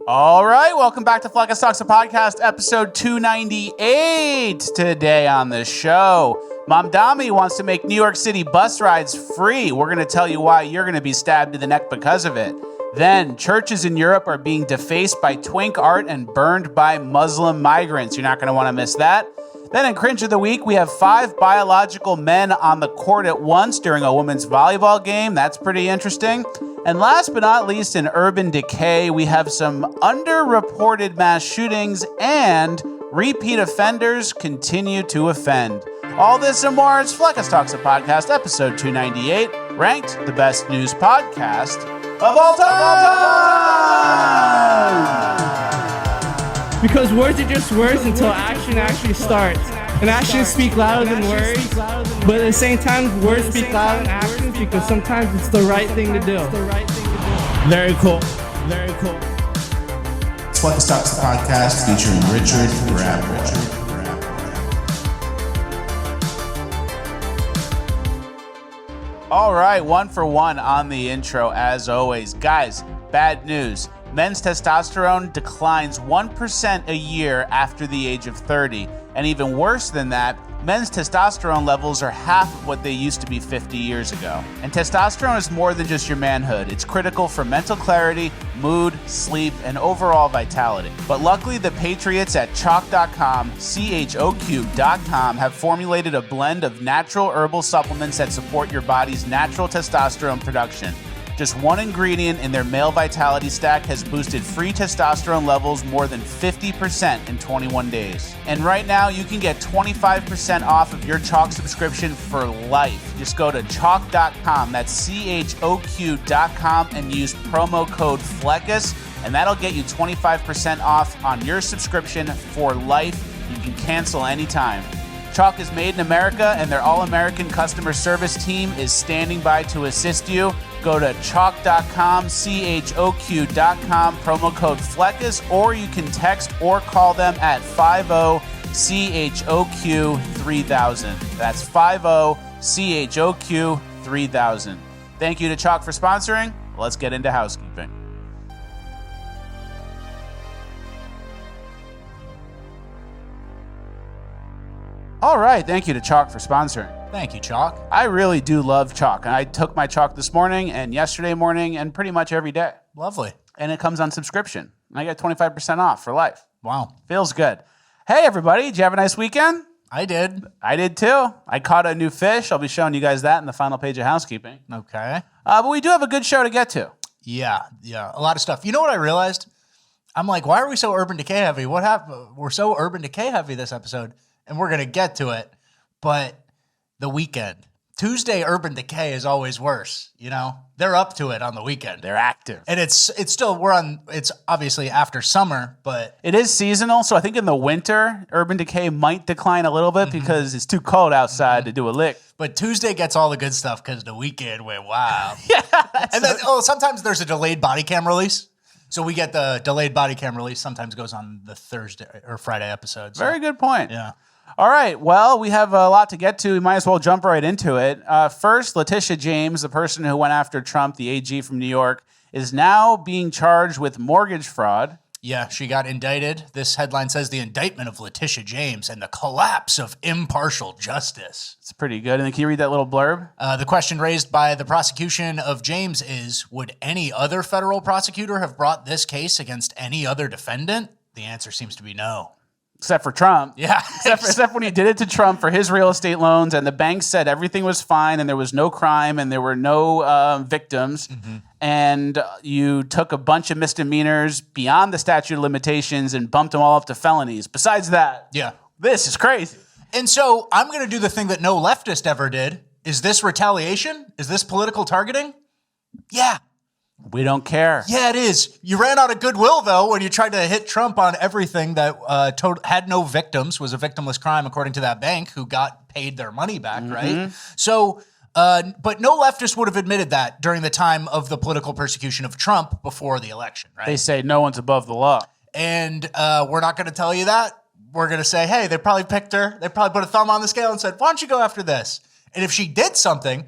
All right, welcome back to Fleckis Talks, a podcast, episode 298. Today on the show, Mamdami wants to make New York City bus rides free. We're going to tell you why you're going to be stabbed in the neck because of it. Then, churches in Europe are being defaced by twink art and burned by Muslim migrants. You're not going to want to miss that. Then in Cringe of the Week, we have 5 biological men on the court at once during a women's volleyball game. That's pretty interesting. And last but not least, in Urban Decay, we have some underreported mass shootings and repeat offenders continue to offend. All this and more is Fleckis Talks, a podcast, episode 298, ranked the best news podcast of all time! Because words are just words until action actually starts. And actions speak louder than words. But at the same time, words speak louder than actions because sometimes it's the right thing to do. Very cool. Very cool. Fleckis Talks, the podcast featuring Richard Grabboy. All right, 1 for 1 on the intro as always. Guys, bad news. Men's testosterone declines 1% a year after the age of 30. And even worse than that, men's testosterone levels are half of what they used to be 50 years ago. And testosterone is more than just your manhood. It's critical for mental clarity, mood, sleep, and overall vitality. But luckily, the patriots at Choq.com, CHOQ.com, have formulated a blend of natural herbal supplements that support your body's natural testosterone production. Just one ingredient in their male vitality stack has boosted free testosterone levels more than 50% in 21 days. And right now, you can get 25% off of your Choq subscription for life. Just go to Choq.com, that's CHOQ.com, and use promo code FLECKIS, and that'll get you 25% off on your subscription for life. You can cancel anytime. Choq is made in America, and their all-American customer service team is standing by to assist you. Go to Choq.com, CHOQ.com, promo code FLECKIS, or you can text or call them at 50-CHOQ-3000. That's 50-CHOQ-3000. Thank you to Choq for sponsoring. Let's get into housekeeping. All right, thank you to Choq for sponsoring. Thank you, Choq. I really do love Choq. I took my Choq this morning and yesterday morning and pretty much every day. Lovely. And it comes on subscription. And I get 25% off for life. Wow. Feels good. Hey, everybody. Did you have a nice weekend? I did. I did, too. I caught a new fish. I'll be showing you guys that in the final page of housekeeping. Okay. But we do have a good show to get to. Yeah. A lot of stuff. You know what I realized? I'm like, why are we so Urban Decay heavy? What happened? We're so Urban Decay heavy this episode. And we're going to get to it, but the weekend. Tuesday Urban Decay is always worse, you know? They're up to it on the weekend. They're active. And it's obviously after summer, but... It is seasonal, so I think in the winter, Urban Decay might decline a little bit because it's too cold outside to do a lick. But Tuesday gets all the good stuff because the weekend went wild. Yeah. And then, sometimes there's a delayed body cam release. So we get the delayed body cam release. Sometimes goes on the Thursday or Friday episodes. So. Very good point. Yeah. All right. Well, we have a lot to get to. We might as well jump right into it. First, Letitia James, the person who went after Trump, the AG from New York, is now being charged with mortgage fraud. Yeah, she got indicted. This headline says the indictment of Letitia James and the collapse of impartial justice. It's pretty good. And then can you read that little blurb? The question raised by the prosecution of James is, would any other federal prosecutor have brought this case against any other defendant? The answer seems to be no. Except for Trump. Yeah. Except when he did it to Trump for his real estate loans, and the bank said everything was fine and there was no crime and there were no victims. Mm-hmm. And you took a bunch of misdemeanors beyond the statute of limitations and bumped them all up to felonies. Besides that, this is crazy. And so I'm going to do the thing that no leftist ever did. Is this retaliation? Is this political targeting? Yeah. We don't care. Yeah, it is. You ran out of goodwill, though, when you tried to hit Trump on everything that had no victims, was a victimless crime, according to that bank, who got paid their money back, right? So, but no leftist would have admitted that during the time of the political persecution of Trump before the election, right? They say no one's above the law. And we're not going to tell you that. We're going to say, hey, they probably picked her. They probably put a thumb on the scale and said, why don't you go after this? And if she did something,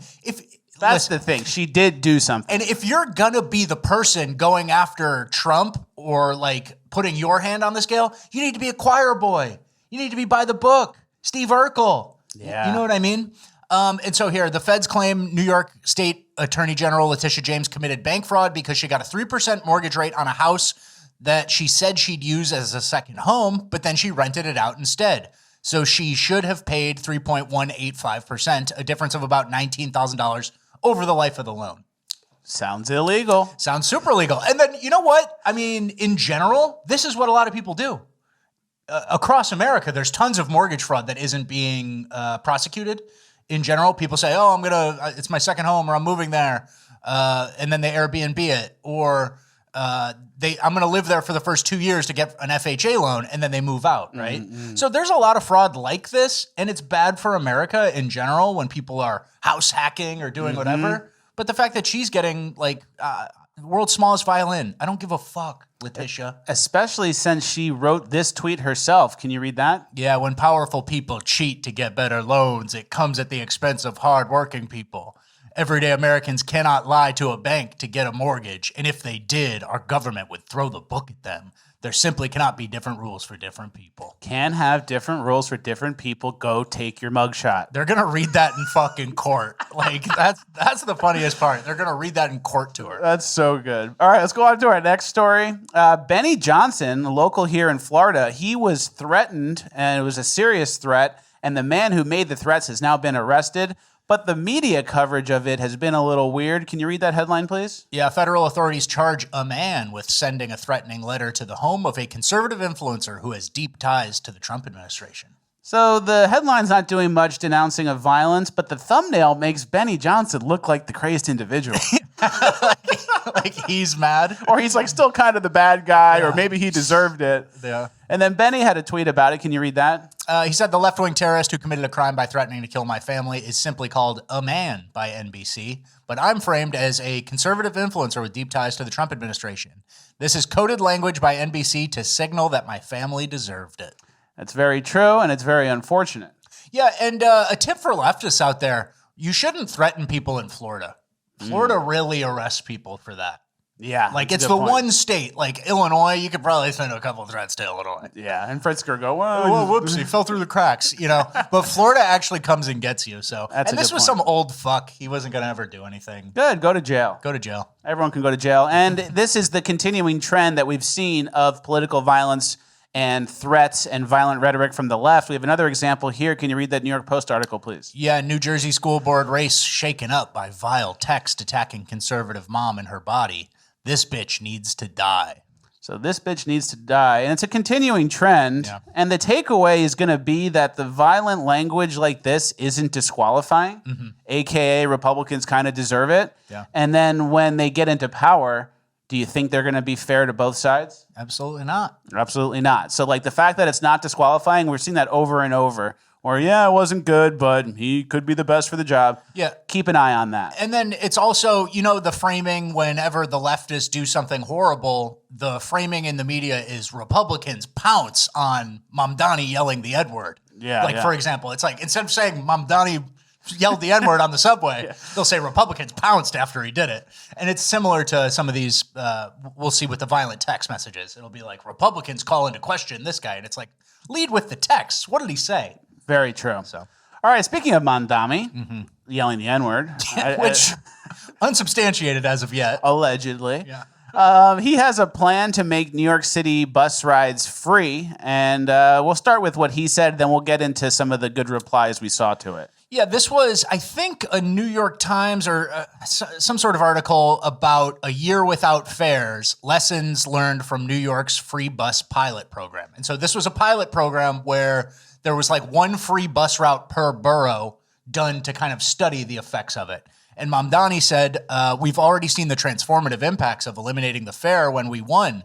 That's the thing. She did do something. And if you're gonna be the person going after Trump or like putting your hand on the scale, you need to be a choir boy. You need to be by the book. Steve Urkel. Yeah. You know what I mean? And so here, the feds claim New York State Attorney General Letitia James committed bank fraud because she got a 3% mortgage rate on a house that she said she'd use as a second home, but then she rented it out instead. So she should have paid 3.185%, a difference of about $19,000 over the life of the loan. Sounds illegal. Sounds super illegal. And then, you know what? I mean, in general, this is what a lot of people do. Across America, there's tons of mortgage fraud that isn't being prosecuted. In general, people say, oh, it's my second home or I'm moving there. And then they Airbnb it. Or I'm going to live there for the first 2 years to get an FHA loan, and then they move out, right? Mm-hmm. So there's a lot of fraud like this, and it's bad for America in general when people are house hacking or doing whatever. But the fact that she's getting like the world's smallest violin, I don't give a fuck, Letitia. Especially since she wrote this tweet herself. Can you read that? Yeah, when powerful people cheat to get better loans, it comes at the expense of hardworking people. Everyday Americans cannot lie to a bank to get a mortgage, and if they did, our government would throw the book at them. There simply cannot be different rules for different people. Can have different rules for different people. Go take your mugshot. They're gonna read that in fucking court. Like that's the funniest part. They're gonna read that in court to her. That's so good. All right, let's go on to our next story. Benny Johnson, a local here in Florida, he was threatened, and it was a serious threat, and the man who made the threats has now been arrested. But the media coverage of it has been a little weird. Can you read that headline, please? Yeah, federal authorities charge a man with sending a threatening letter to the home of a conservative influencer who has deep ties to the Trump administration. So the headline's not doing much denouncing of violence, but the thumbnail makes Benny Johnson look like the craziest individual. like he's mad. Or he's like still kind of the bad guy, or maybe he deserved it. Yeah. And then Benny had a tweet about it. Can you read that? He said, the left-wing terrorist who committed a crime by threatening to kill my family is simply called a man by NBC, but I'm framed as a conservative influencer with deep ties to the Trump administration. This is coded language by NBC to signal that my family deserved it. That's very true, and it's very unfortunate. Yeah, and a tip for leftists out there, you shouldn't threaten people in Florida. Florida really arrests people for that. Yeah. Like, it's the one state, like Illinois, you could probably send a couple of threats to Illinois. Yeah, and Fritzker go, whoa, whoops, he fell through the cracks, you know. But Florida actually comes and gets you, so. That's and this was some old fuck. He wasn't going to ever do anything. Good, go to jail. Go to jail. Everyone can go to jail. And this is the continuing trend that we've seen of political violence and threats and violent rhetoric from the left. We have another example here. Can you read that New York Post article, please? Yeah, New Jersey school board race shaken up by vile text attacking conservative mom and her body. This bitch needs to die. So this bitch needs to die. And it's a continuing trend. Yeah. And the takeaway is going to be that the violent language like this isn't disqualifying, AKA Republicans kind of deserve it. Yeah. And then when they get into power, do you think they're going to be fair to both sides? Absolutely not. Absolutely not. So like the fact that it's not disqualifying, we're seeing that over and over. Or, yeah, it wasn't good, but he could be the best for the job. Yeah. Keep an eye on that. And then it's also, you know, the framing whenever the leftists do something horrible, the framing in the media is Republicans pounce on Mamdami yelling the N-word. Yeah. Like, for example, it's like instead of saying Mamdami yelled the N-word on the subway, they'll say Republicans pounced after he did it. And it's similar to some of these, we'll see with the violent text messages. It'll be like Republicans call into question this guy. And it's like, lead with the text. What did he say? Very true. So, all right, speaking of Mamdami, yelling the N-word. Which, unsubstantiated as of yet. Allegedly. Yeah. He has a plan to make New York City bus rides free. And we'll start with what he said, then we'll get into some of the good replies we saw to it. Yeah, this was, I think, a New York Times or some sort of article about a year without fares, lessons learned from New York's free bus pilot program. And so this was a pilot program where there was like one free bus route per borough done to kind of study the effects of it. And Mamdani said, we've already seen the transformative impacts of eliminating the fare when we won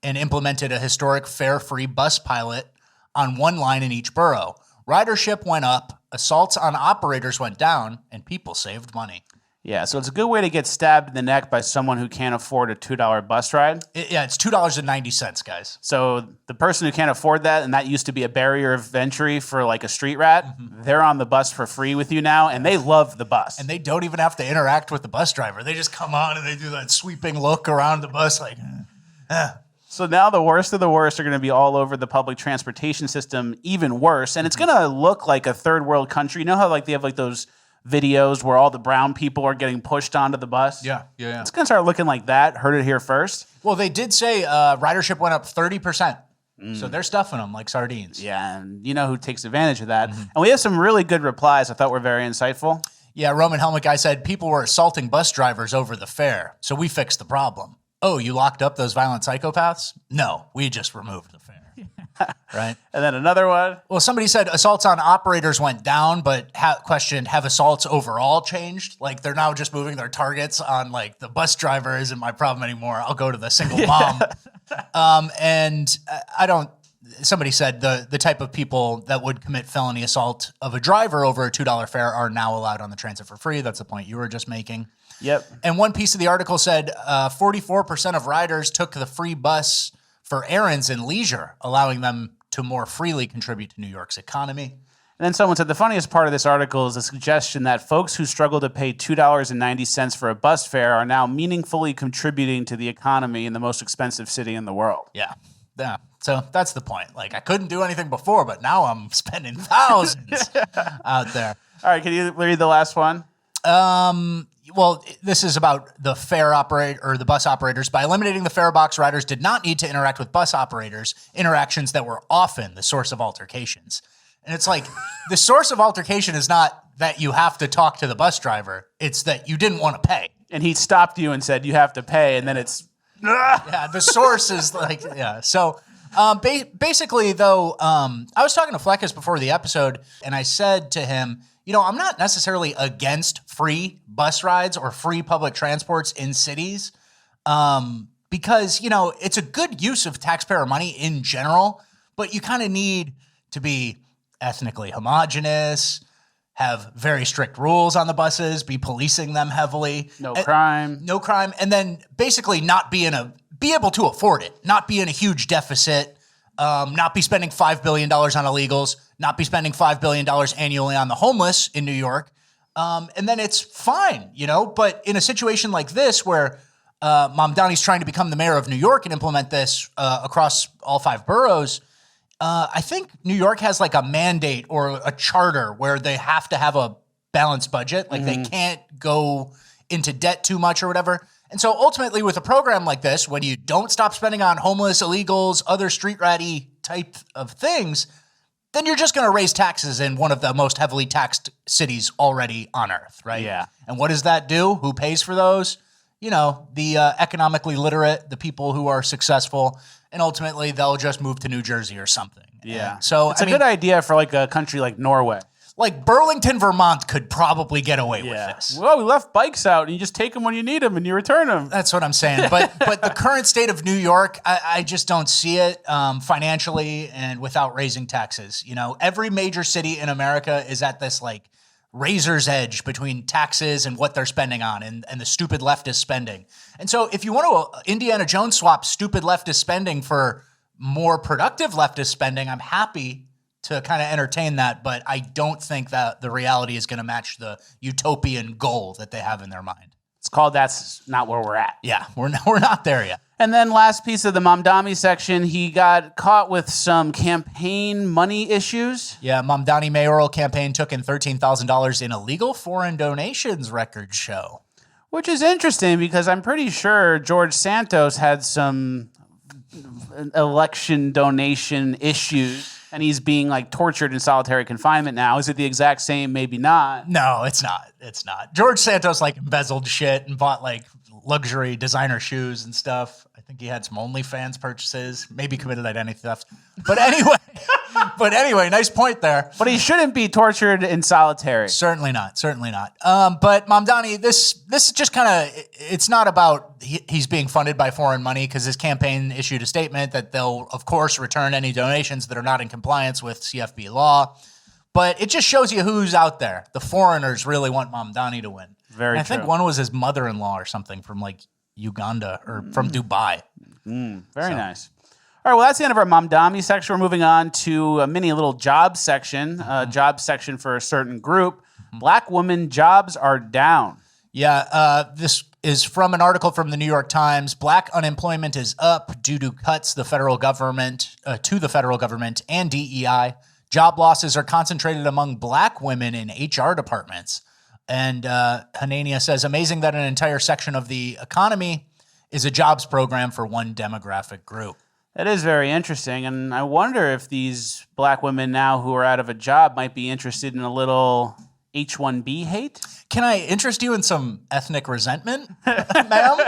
and implemented a historic fare-free bus pilot on one line in each borough. Ridership went up, assaults on operators went down, and people saved money. Yeah, so it's a good way to get stabbed in the neck by someone who can't afford a $2 bus ride. It's $2.90, guys. So the person who can't afford that, and that used to be a barrier of entry for like a street rat, they're on the bus for free with you now, and they love the bus. And they don't even have to interact with the bus driver. They just come on and they do that sweeping look around the bus like, So now the worst of the worst are going to be all over the public transportation system, even worse. And it's going to look like a third world country. You know how like they have like those videos where all the brown people are getting pushed onto the bus? Yeah. It's going to start looking like that. Heard it here first. Well, they did say ridership went up 30%. So they're stuffing them like sardines. Yeah, and you know who takes advantage of that. And we have some really good replies I thought were very insightful. Yeah, Roman Helmet Guy said people were assaulting bus drivers over the fare, so we fixed the problem. Oh, you locked up those violent psychopaths? No, we just removed the fare. Right? And then another one. Well, somebody said assaults on operators went down, but questioned, have assaults overall changed? Like they're now just moving their targets on like the bus driver isn't my problem anymore. I'll go to the single mom. Somebody said the type of people that would commit felony assault of a driver over a $2 fare are now allowed on the transit for free. That's the point you were just making. Yep. And one piece of the article said 44% of riders took the free bus for errands and leisure, allowing them to more freely contribute to New York's economy. And then someone said the funniest part of this article is the suggestion that folks who struggle to pay $2.90 for a bus fare are now meaningfully contributing to the economy in the most expensive city in the world. Yeah. So that's the point. Like I couldn't do anything before, but now I'm spending thousands out there. All right, can you read the last one? Well, this is about the fare operator or the bus operators. By eliminating the fare box, riders did not need to interact with bus operators, interactions that were often the source of altercations. And it's like the source of altercation is not that you have to talk to the bus driver. It's that you didn't want to pay. And he stopped you and said, you have to pay. And then it's... Yeah, the source is like, yeah. So basically, though, I was talking to Fleckus before the episode, and I said to him, you know, I'm not necessarily against free bus rides or free public transports in cities because, you know, it's a good use of taxpayer money in general, but you kind of need to be ethnically homogenous, have very strict rules on the buses, be policing them heavily. No crime. And then basically not be able to afford it, not be in a huge deficit, not be spending $5 billion on illegals, not be spending $5 billion annually on the homeless in New York. And then it's fine, you know, but in a situation like this where Mamdami's trying to become the mayor of New York and implement this across all 5 boroughs, I think New York has like a mandate or a charter where they have to have a balanced budget. Like they can't go into debt too much or whatever. And so ultimately with a program like this, when you don't stop spending on homeless, illegals, other street ratty type of things, then you're just going to raise taxes in one of the most heavily taxed cities already on earth, right? Yeah. And what does that do? Who pays for those? You know, the economically literate, the people who are successful, and ultimately they'll just move to New Jersey or something. Yeah. And so it's a good idea for like a country like Norway. Like Burlington, Vermont could probably get away with this. Well, we left bikes out and you just take them when you need them and you return them. That's what I'm saying. But the current state of New York, I just don't see it financially and without raising taxes. You know, every major city in America is at this like razor's edge between taxes and what they're spending on and the stupid leftist spending. And so if you want to Indiana Jones swap stupid leftist spending for more productive leftist spending, I'm happy to kind of entertain that, but I don't think that the reality is going to match the utopian goal that they have in their mind. It's called That's Not Where We're At. Yeah, we're not there yet. And then last piece of the Mamdami section, he got caught with some campaign money issues. Yeah, Mamdami mayoral campaign took in $13,000 in illegal foreign donations, records show. Which is interesting because I'm pretty sure George Santos had some election donation issues. And he's being like tortured in solitary confinement now. Is it the exact same? Maybe not. No, it's not. It's not. George Santos like embezzled shit and bought like luxury designer shoes and stuff. I think he had some OnlyFans purchases, maybe committed identity theft. But anyway, nice point there. But he shouldn't be tortured in solitary. Certainly not. But Mamdami, this is just kind of, it's not about he's being funded by foreign money because his campaign issued a statement that they'll, of course, return any donations that are not in compliance with CFB law. But it just shows you who's out there. The foreigners really want Mamdami to win. Very And I true. think one was his mother-in-law or something from like Uganda or from Dubai. Very nice. All right, well, that's the end of our Mamdami section. We're moving on to a mini little job section, job section for a certain group. Black women jobs are down. Yeah, this is from an article from the New York Times. Black unemployment is up due to cuts to the federal government and DEI. Job losses are concentrated among black women in HR departments. And Hanania says, amazing that an entire section of the economy is a jobs program for one demographic group. That is very interesting, and I wonder if these black women now who are out of a job might be interested in a little H-1B hate. Can I interest you in some ethnic resentment, ma'am?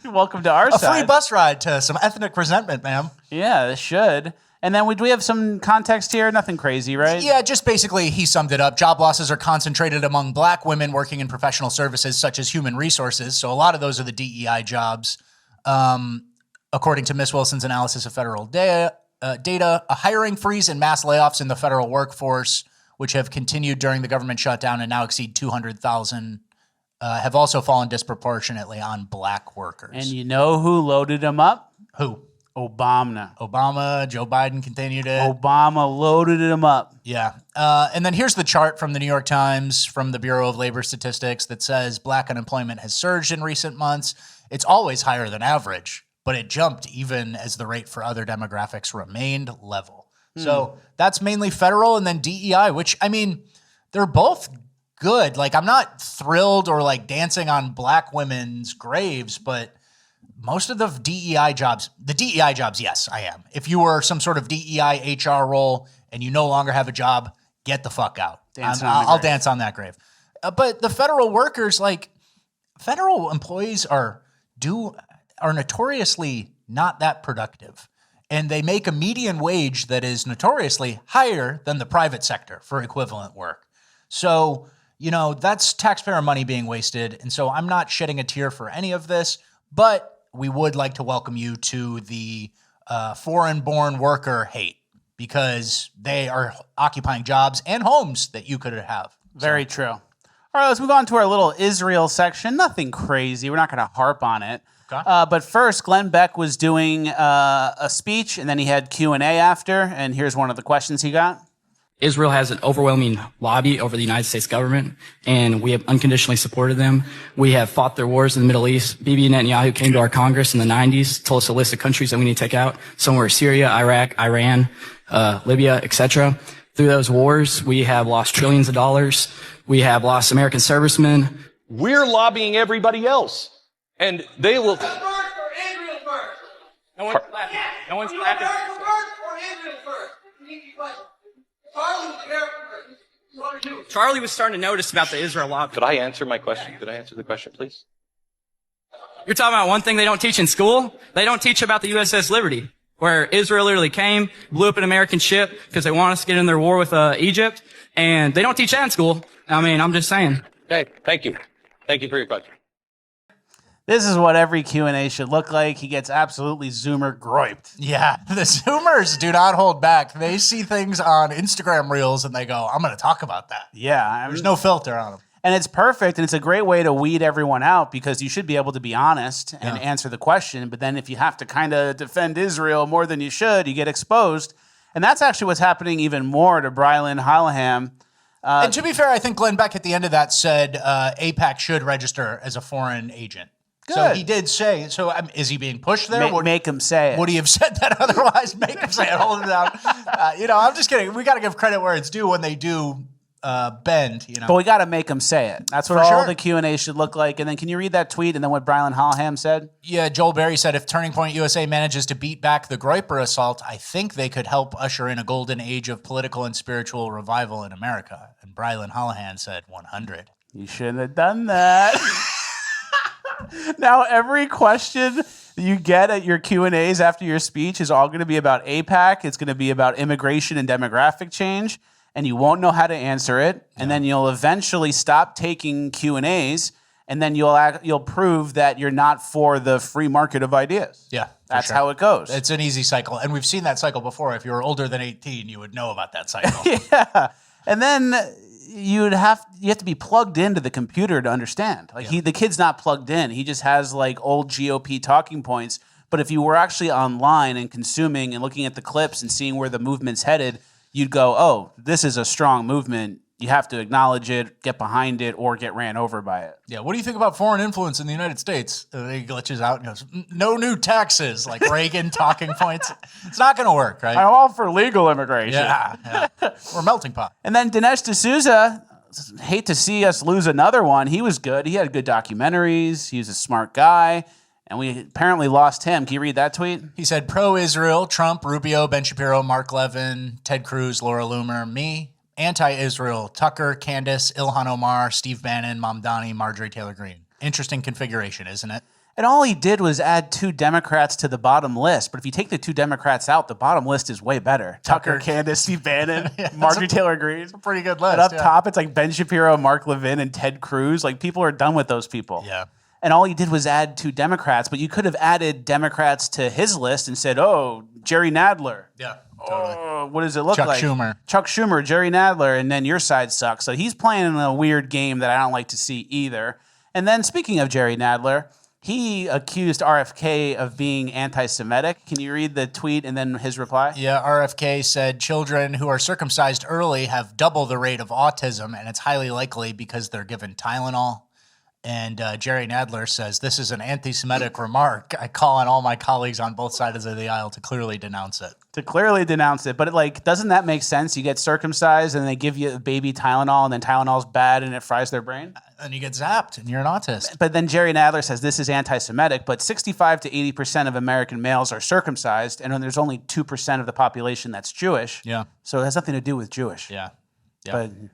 Welcome to our A side. free bus ride to some ethnic resentment, ma'am. Yeah, this should. And then do we have some context here? Nothing crazy, right? Yeah, just basically he summed it up. Job losses are concentrated among black women working in professional services such as human resources. So a lot of those are the DEI jobs. According to Ms. Wilson's analysis of federal data, a hiring freeze and mass layoffs in the federal workforce, which have continued during the government shutdown and now exceed 200,000, have also fallen disproportionately on black workers. And you know who loaded them up? Who? Obama. Joe Biden continued it. Obama loaded them up. Yeah. And then here's the chart from the New York Times from the Bureau of Labor Statistics that says black unemployment has surged in recent months. It's always higher than average, but it jumped even as the rate for other demographics remained level. So that's mainly federal and then DEI, which, I mean, they're both good. Like, I'm not thrilled or like dancing on black women's graves, but most of the DEI jobs, yes, I am. If you were some sort of DEI HR role and you no longer have a job, get the fuck out. I'll dance on that grave. But the federal workers, like federal employees are notoriously not that productive. And they make a median wage that is notoriously higher than the private sector for equivalent work. So, you know, that's taxpayer money being wasted. And so I'm not shedding a tear for any of this, but we would like to welcome you to the foreign-born worker hate because they are occupying jobs and homes that you could have. Very true. All right, let's move on to our little Israel section. Nothing crazy. We're not going to harp on it. Okay. But first, Glen Beck was doing a speech, and then he had Q&A after, and here's one of the questions he got. Israel has an overwhelming lobby over the United States government, and we have unconditionally supported them. We have fought their wars in the Middle East. Bibi Netanyahu came to our Congress in the 90s, told us a list of countries that we need to take out. Some were Syria, Iraq, Iran, Libya, etc. Through those wars, we have lost trillions of dollars. We have lost American servicemen. We're lobbying everybody else. And they will... No one's clapping. No one's clapping. Charlie was starting to notice about the Israel lobby. Could I answer my question? Could I answer the question, please? You're talking about one thing they don't teach in school? They don't teach about the USS Liberty, where Israel literally came, blew up an American ship because they want us to get in their war with Egypt, and they don't teach that in school. I mean, I'm just saying. Okay, thank you. Thank you for your question. This is what every Q&A should look like. He gets absolutely Zoomer groiped. Yeah, the Zoomers do not hold back. They see things on Instagram Reels and they go, I'm going to talk about that. Yeah. There's no filter on them. And it's perfect, and it's a great way to weed everyone out because you should be able to be honest and answer the question. But then if you have to kind of defend Israel more than you should, you get exposed. And that's actually what's happening even more to Brylan Hollaham. And to be fair, I think Glen Beck at the end of that said AIPAC should register as a foreign agent. Good. So he did say, is he being pushed there? Make him say it. Would he have said that otherwise? Make him say it. Hold him down. I'm just kidding. We got to give credit where it's due when they do bend, But we got to make them say it. That's what For all sure. the Q&A should look like. And then can you read that tweet and then what Brylan Hollaham said? Yeah, Joel Berry said, if Turning Point USA manages to beat back the Groyper assault, I think they could help usher in a golden age of political and spiritual revival in America. And Brylan Hollaham said 100. You shouldn't have done that. Now, every question you get at your Q&As after your speech is all going to be about AIPAC. It's going to be about immigration and demographic change, and you won't know how to answer it. And then you'll eventually stop taking Q&As, and then you'll prove that you're not for the free market of ideas. Yeah, That's how it goes. It's an easy cycle. And we've seen that cycle before. If you were older than 18, you would know about that cycle. Yeah. And then, you have to be plugged into the computer to understand. Like the kid's not plugged in. He just has like old GOP talking points. But if you were actually online and consuming and looking at the clips and seeing where the movement's headed, you'd go, oh, this is a strong movement. You have to acknowledge it, get behind it, or get ran over by it. Yeah, what do you think about foreign influence in the United States? He glitches out and goes, no new taxes, like Reagan talking points. It's not going to work, right? I'm all for legal immigration. Yeah. We're a melting pot. And then Dinesh D'Souza, hate to see us lose another one. He was good. He had good documentaries. He was a smart guy. And we apparently lost him. Can you read that tweet? He said, pro-Israel, Trump, Rubio, Ben Shapiro, Mark Levin, Ted Cruz, Laura Loomer, me. Anti-Israel, Tucker, Candace, Ilhan Omar, Steve Bannon, Mamdani, Marjorie Taylor Greene. Interesting configuration, isn't it? And all he did was add 2 Democrats to the bottom list. But if you take the 2 Democrats out, the bottom list is way better. Tucker, Candace, Steve Bannon, Marjorie Taylor Greene. It's a pretty good list. And up top, it's like Ben Shapiro, Mark Levin, and Ted Cruz. Like, people are done with those people. Yeah. And all he did was add 2 Democrats. But you could have added Democrats to his list and said, oh, Jerry Nadler. Yeah. Totally. Oh, what does it look like? Chuck Schumer, Jerry Nadler, and then your side sucks. So he's playing a weird game that I don't like to see either. And then speaking of Jerry Nadler, he accused RFK of being anti-Semitic. Can you read the tweet and then his reply? Yeah, RFK said children who are circumcised early have double the rate of autism, and it's highly likely because they're given Tylenol. And Jerry Nadler says, this is an anti-Semitic remark. I call on all my colleagues on both sides of the aisle to clearly denounce it. But doesn't that make sense? You get circumcised and they give you a baby Tylenol and then Tylenol's bad and it fries their brain? And you get zapped and you're an autist. But then Jerry Nadler says this is anti-Semitic, but 65 to 80% of American males are circumcised and there's only 2% of the population that's Jewish. Yeah. So it has nothing to do with Jewish. Yeah. But and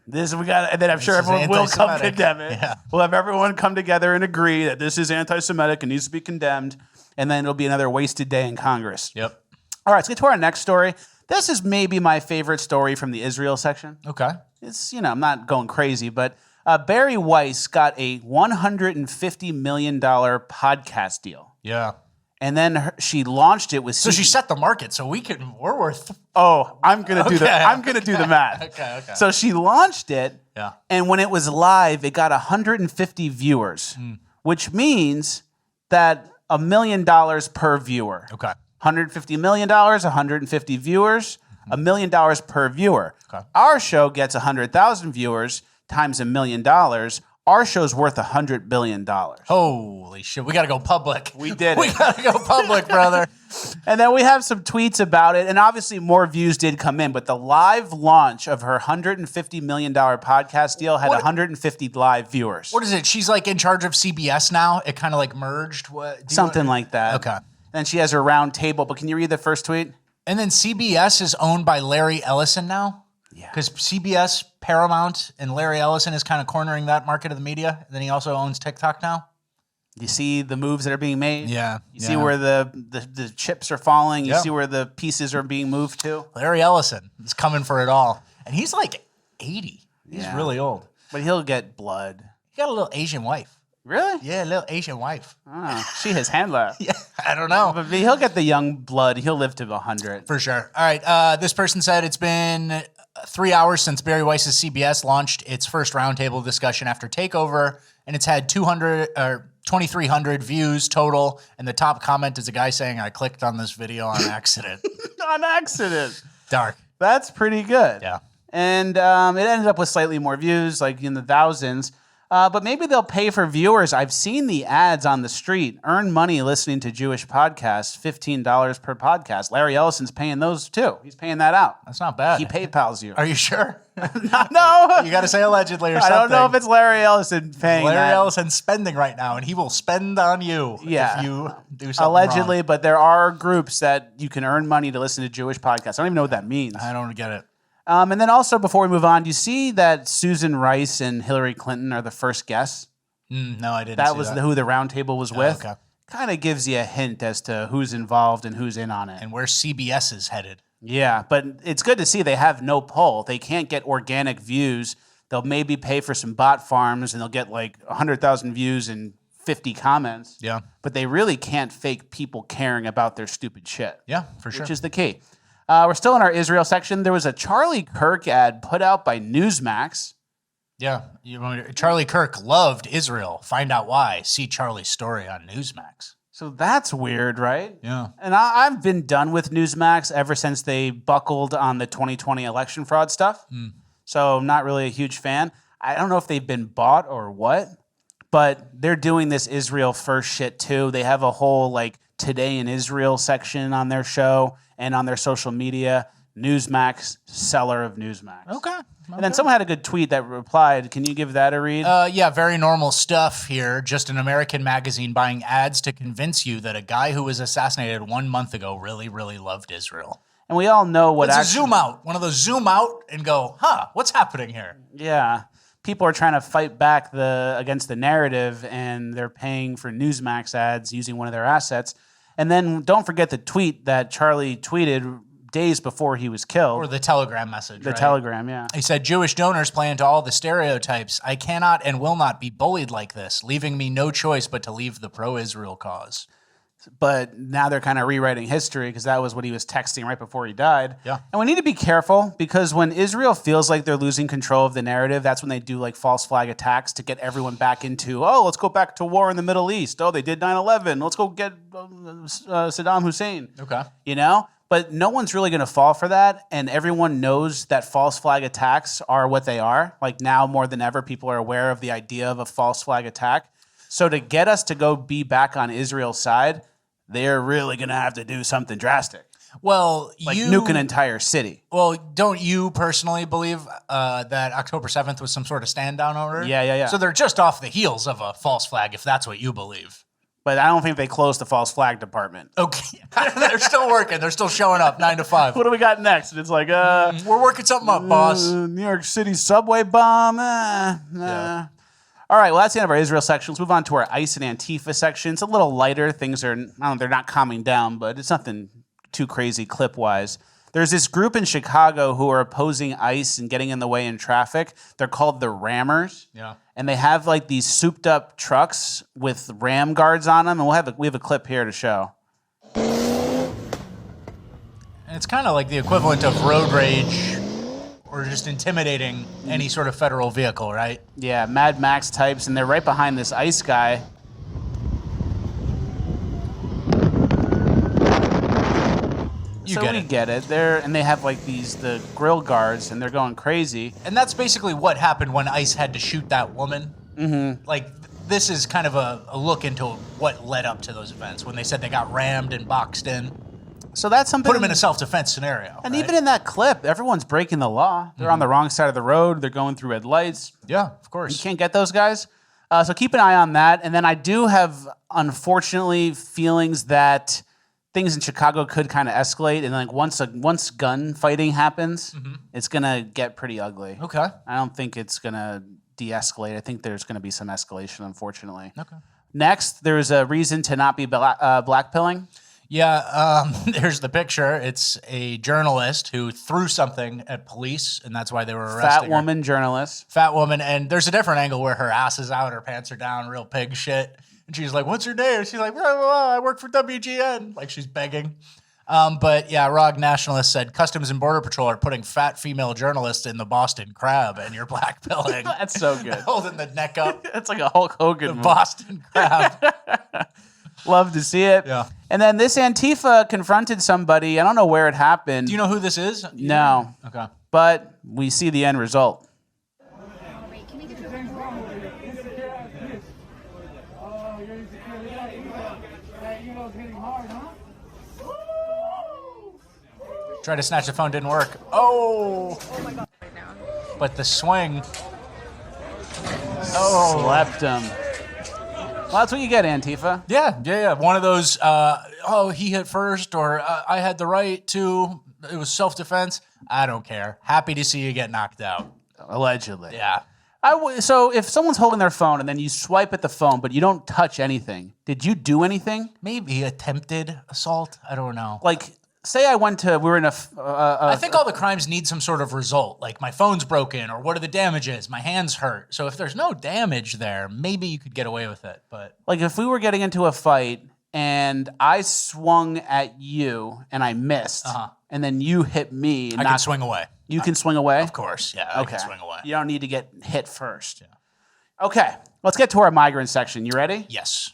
then I'm sure everyone will come condemn it. Yeah. We'll have everyone come together and agree that this is anti-Semitic and needs to be condemned, and then it'll be another wasted day in Congress. Yep. All right, let's get to our next story. This is maybe my favorite story from the Israel section. Okay. It's, I'm not going crazy, but Barry Weiss got a $150 million podcast deal. Yeah. And then she launched it with. So she set the market, so we're worth. Oh, I'm gonna do the math. Okay. So she launched it. Yeah. And when it was live, it got 150 viewers, which means that $1 million per viewer. Okay. $150 million, 150 viewers, $1 million per viewer. Okay. Our show gets 100,000 viewers times $1 million. Our show's worth $100 billion. Holy shit. We got to go public. We did We got to go public, brother. And then we have some tweets about it. And obviously more views did come in. But the live launch of her $150 million podcast deal had 150 live viewers. What is it? She's like in charge of CBS now? It kind of like merged? Something like that. Okay. And she has her round table. But can you read the first tweet? And then CBS is owned by Larry Ellison now? Yeah. Because CBS, Paramount, and Larry Ellison is kind of cornering that market of the media. And then he also owns TikTok now. You see the moves that are being made? Yeah. You see where the chips are falling? You see where the pieces are being moved to? Larry Ellison is coming for it all. And he's like 80. He's really old. But he'll get blood. He got a little Asian wife. Really? Yeah, a little Asian wife. Oh, she his handler. Yeah, I don't know. But he'll get the young blood. He'll live to 100. For sure. All right. This person said it's been 3 hours since Barry Weiss's CBS launched its first roundtable discussion after takeover, and it's had 2,300 views total. And the top comment is a guy saying, "I clicked on this video on accident." On accident. Dark. That's pretty good. Yeah. And it ended up with slightly more views, like in the thousands. But maybe they'll pay for viewers. I've seen the ads on the street. Earn money listening to Jewish podcasts, $15 per podcast. Larry Ellison's paying those too. He's paying that out. That's not bad. He PayPals you. Are you sure? No. You got to say allegedly or something. I don't know if it's Larry Ellison paying Larry that. Ellison's spending right now, and he will spend on you if you do something allegedly, wrong. But there are groups that you can earn money to listen to Jewish podcasts. I don't even know what that means. I don't get it. And then also, before we move on, do you see that Susan Rice and Hillary Clinton are the first guests? No, I didn't. That was who the roundtable was with. Okay. Kind of gives you a hint as to who's involved and who's in on it. And where CBS is headed. Yeah, but it's good to see they have no poll. They can't get organic views. They'll maybe pay for some bot farms, and they'll get like 100,000 views and 50 comments. Yeah. But they really can't fake people caring about their stupid shit. Yeah, for sure. Which is the key. We're still in our Israel section. There was a Charlie Kirk ad put out by Newsmax. Yeah. Charlie Kirk loved Israel. Find out why. See Charlie's story on Newsmax. So that's weird, right? Yeah. And I've been done with Newsmax ever since they buckled on the 2020 election fraud stuff. So I'm not really a huge fan. I don't know if they've been bought or what, but they're doing this Israel first shit too. They have a whole like Today in Israel section on their show and on their social media. Newsmax, seller of Newsmax. Okay. And then someone had a good tweet that replied. Can you give that a read? Yeah, very normal stuff here. Just an American magazine buying ads to convince you that a guy who was assassinated 1 month ago really, really loved Israel. And we all know what It's a zoom out. One of those zoom out and go, what's happening here? Yeah. People are trying to fight back against the narrative, and they're paying for Newsmax ads using one of their assets. And then don't forget the tweet that Charlie tweeted days before he was killed. Or the telegram message, The telegram, yeah. He said, Jewish donors play into all the stereotypes. I cannot and will not be bullied like this, leaving me no choice but to leave the pro-Israel cause. But now they're kind of rewriting history because that was what he was texting right before he died. Yeah. And we need to be careful because when Israel feels like they're losing control of the narrative, that's when they do like false flag attacks to get everyone back into, let's go back to war in the Middle East. Oh, they did 9/11. Let's go get Saddam Hussein. Okay. You know? But no one's really going to fall for that. And everyone knows that false flag attacks are what they are. Like now more than ever, people are aware of the idea of a false flag attack. So to get us to go be back on Israel's side, they're really going to have to do something drastic. Well, like nuke an entire city. Well, don't you personally believe that October 7th was some sort of stand-down order? Yeah. So they're just off the heels of a false flag, if that's what you believe. But I don't think they closed the false flag department. Okay. They're still working. They're still showing up 9 to 5. What do we got next? And it's like, we're working something up, boss. New York City subway bomb. Yeah. All right, well, that's the end of our Israel section. Let's move on to our ICE and Antifa section. It's a little lighter. Things are, they're not calming down, but it's nothing too crazy clip-wise. There's this group in Chicago who are opposing ICE and getting in the way in traffic. They're called the Rammers. Yeah. And they have like these souped-up trucks with ram guards on them, and we have a clip here to show. And it's kind of like the equivalent of road rage or just intimidating any sort of federal vehicle, right? Yeah, Mad Max types, and they're right behind this ICE guy. We get it. They have like the grill guards, and they're going crazy. And that's basically what happened when ICE had to shoot that woman. Mm-hmm. Like, this is kind of a look into what led up to those events when they said they got rammed and boxed in. So that's something. Put them in a self-defense scenario. And right? even in that clip, everyone's breaking the law. They're on the wrong side of the road. They're going through red lights. Yeah, of course. You can't get those guys. So keep an eye on that. And then I do have, unfortunately, feelings that things in Chicago could kind of escalate. And like once gun fighting happens, it's going to get pretty ugly. Okay. I don't think it's going to de-escalate. I think there's going to be some escalation, unfortunately. Okay. Next, there's a reason to not be blackpilling. Yeah, there's the picture. It's a journalist who threw something at police, and that's why they were arresting Fat woman journalist. Fat woman, and there's a different angle where her ass is out, her pants are down, real pig shit. And she's like, what's your name? She's like, blah, blah, blah, I work for WGN. Like, she's begging. But yeah, ROG Nationalist said, Customs and Border Patrol are putting fat female journalists in the Boston Crab, and you're blackpilling. That's so good. Holding the neck up. It's like a Hulk Hogan The move. Boston Crab. Love to see it. Yeah. And then this Antifa confronted somebody. I don't know where it happened. Do you know who this is? No. Okay. But we see the end result. Tried to snatch the phone, didn't work. Oh my God. But the swing. Oh. Slept him. Well, that's what you get, Antifa. Yeah. One of those, he hit first, or I had the right to, it was self-defense. I don't care. Happy to see you get knocked out. Allegedly. Yeah. So if someone's holding their phone and then you swipe at the phone, but you don't touch anything, did you do anything? Maybe attempted assault. I don't know. Like, say we were in a... I think all the crimes need some sort of result. Like, my phone's broken, or what are the damages? My hand's hurt. So if there's no damage there, maybe you could get away with it. But like, if we were getting into a fight and I swung at you and I missed, and then you hit me. And I can swing away. You can swing away? Of course, yeah. I can swing away. You don't need to get hit first. Yeah. Okay, let's get to our migrant section. You ready? Yes.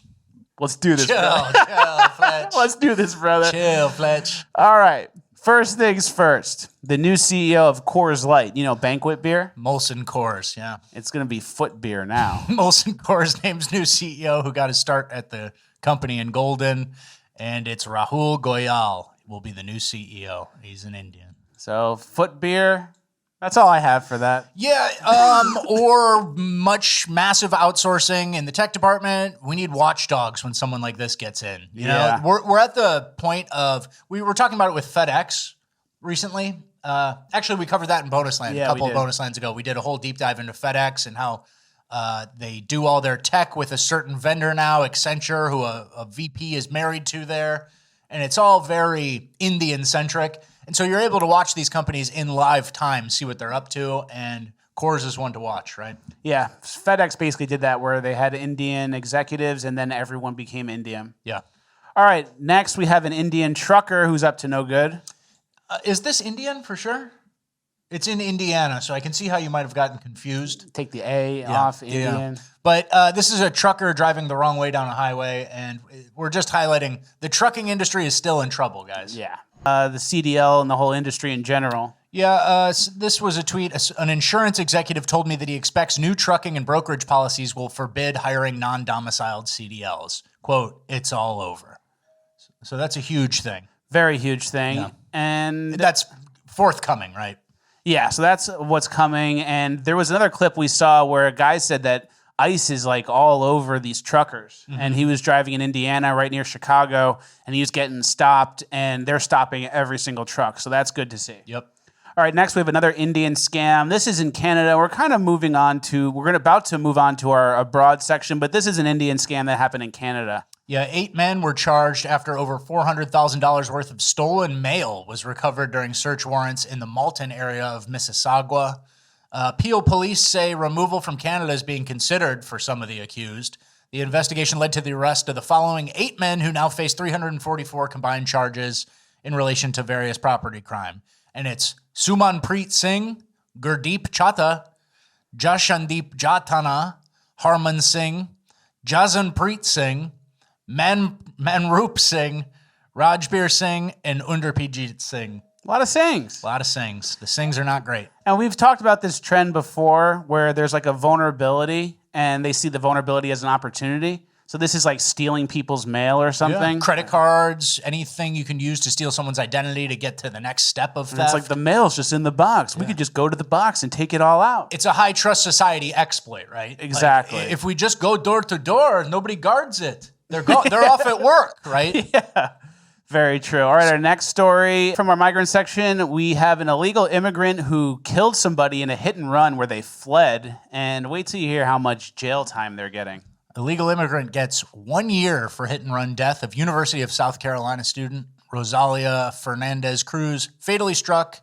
Let's do this, Chill, brother. chill, Fletch. Let's do this, brother. Chill, Fletch. All right. First things first. The new CEO of Coors Light, banquet beer? Molson Coors, yeah. It's going to be foot beer now. Molson Coors names new CEO who got his start at the company in Golden, and it's Rahul Goyal will be the new CEO. He's an Indian. So foot beer, that's all I have for that. Yeah, or massive outsourcing in the tech department. We need watchdogs when someone like this gets in. You know, we're at the point of, we were talking about it with FedEx recently. Actually, we covered that in Bonus Land a couple of Bonus Lands ago. We did a whole deep dive into FedEx and how they do all their tech with a certain vendor now, Accenture, who a VP is married to there. And it's all very Indian-centric. And so you're able to watch these companies in live time, see what they're up to, and Coors is one to watch, right? Yeah, FedEx basically did that where they had Indian executives and then everyone became Indian. Yeah. All right, next we have an Indian trucker who's up to no good. Is this Indian for sure? It's in Indiana, so I can see how you might have gotten confused. Take the A off, Indian. Yeah. But this is a trucker driving the wrong way down a highway, and we're just highlighting the trucking industry is still in trouble, guys. Yeah. The CDL and the whole industry in general. Yeah, this was a tweet. An insurance executive told me that he expects new trucking and brokerage policies will forbid hiring non-domiciled CDLs. Quote, it's all over. So that's a huge thing. Very huge thing. Yeah. And that's forthcoming, right? Yeah, so that's what's coming. And there was another clip we saw where a guy said that ICE is like all over these truckers. Mm-hmm. And he was driving in Indiana right near Chicago, and he was getting stopped, and they're stopping every single truck. So that's good to see. Yep. All right, next we have another Indian scam. This is in Canada. We're kind of moving on to, about to move on to our abroad section, but this is an Indian scam that happened in Canada. Yeah, 8 men were charged after over $400,000 worth of stolen mail was recovered during search warrants in the Malton area of Mississauga. Peel police say removal from Canada is being considered for some of the accused. The investigation led to the arrest of the following 8 men who now face 344 combined charges in relation to various property crime. And it's Sumanpreet Singh, Gurdeep Chatta, Jashandeep Jatana, Harman Singh, Jazanpreet Singh, Manroop Singh, Rajbir Singh, and Undarpijit Singh. A lot of Singhs. A lot of Singhs. The Singhs are not great. And we've talked about this trend before where there's like a vulnerability and they see the vulnerability as an opportunity. So this is like stealing people's mail or something. Yeah. Credit cards, anything you can use to steal someone's identity to get to the next step of theft. And it's like the mail's just in the box. We could just go to the box and take it all out. It's a high trust society exploit, right? Exactly. Like, if we just go door to door, nobody guards it. They're off at work, right? Yeah. Very true. All right, our next story from our migrant section, we have an illegal immigrant who killed somebody in a hit and run where they fled. And wait till you hear how much jail time they're getting. Illegal immigrant gets 1 year for hit and run death of University of South Carolina student Rosalia Fernandez Cruz fatally struck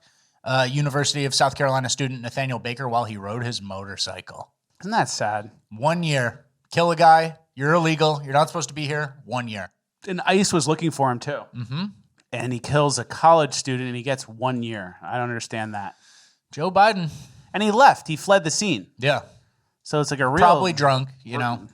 University of South Carolina student Nathaniel Baker while he rode his motorcycle. Isn't that sad? 1 year. Kill a guy. You're illegal. You're not supposed to be here. 1 year. And ICE was looking for him too. Mm-hmm. And he kills a college student and he gets 1 year. I don't understand that. Joe Biden. And he left. He fled the scene. Yeah. So it's like a real... Probably drunk,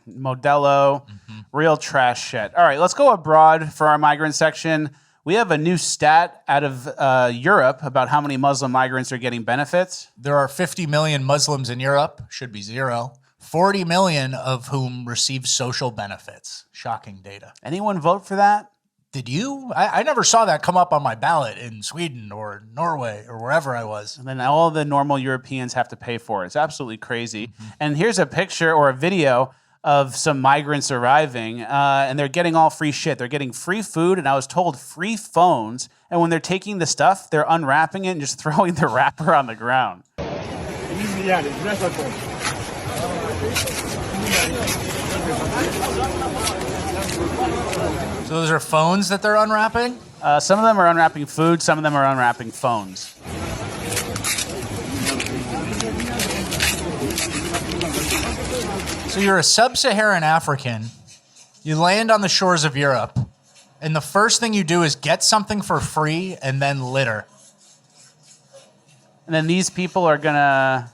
Modelo, real trash shit. All right, let's go abroad for our migrant section. We have a new stat out of Europe about how many Muslim migrants are getting benefits. There are 50 million Muslims in Europe. Should be 0. 40 million of whom receive social benefits. Shocking data. Anyone vote for that? Did you? I never saw that come up on my ballot in Sweden or Norway or wherever I was. And then all the normal Europeans have to pay for it. It's absolutely crazy. Mm-hmm. And here's a picture or a video of some migrants arriving, and they're getting all free shit. They're getting free food, and I was told free phones. And when they're taking the stuff, they're unwrapping it and just throwing the wrapper on the ground. So those are phones that they're unwrapping? Some of them are unwrapping food. Some of them are unwrapping phones. So you're a sub-Saharan African. You land on the shores of Europe. And the first thing you do is get something for free and then litter. And then these people are going to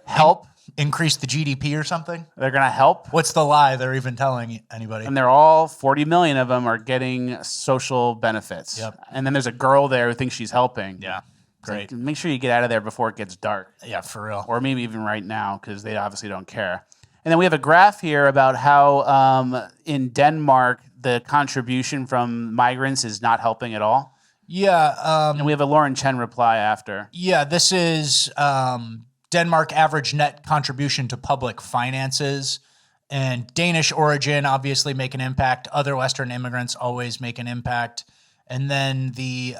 help. Increase the GDP or something? They're going to help. What's the lie they're even telling anybody? And they're all 40 million of them are getting social benefits. Yep. And then there's a girl there who thinks she's helping. Yeah. Great. Like, make sure you get out of there before it gets dark. Yeah, for real. Or maybe even right now, because they obviously don't care. And then we have a graph here about how in Denmark, the contribution from migrants is not helping at all. Yeah. And we have a Lauren Chen reply after. Yeah, this is Denmark average net contribution to public finances. And Danish origin obviously make an impact. Other Western immigrants always make an impact. And then the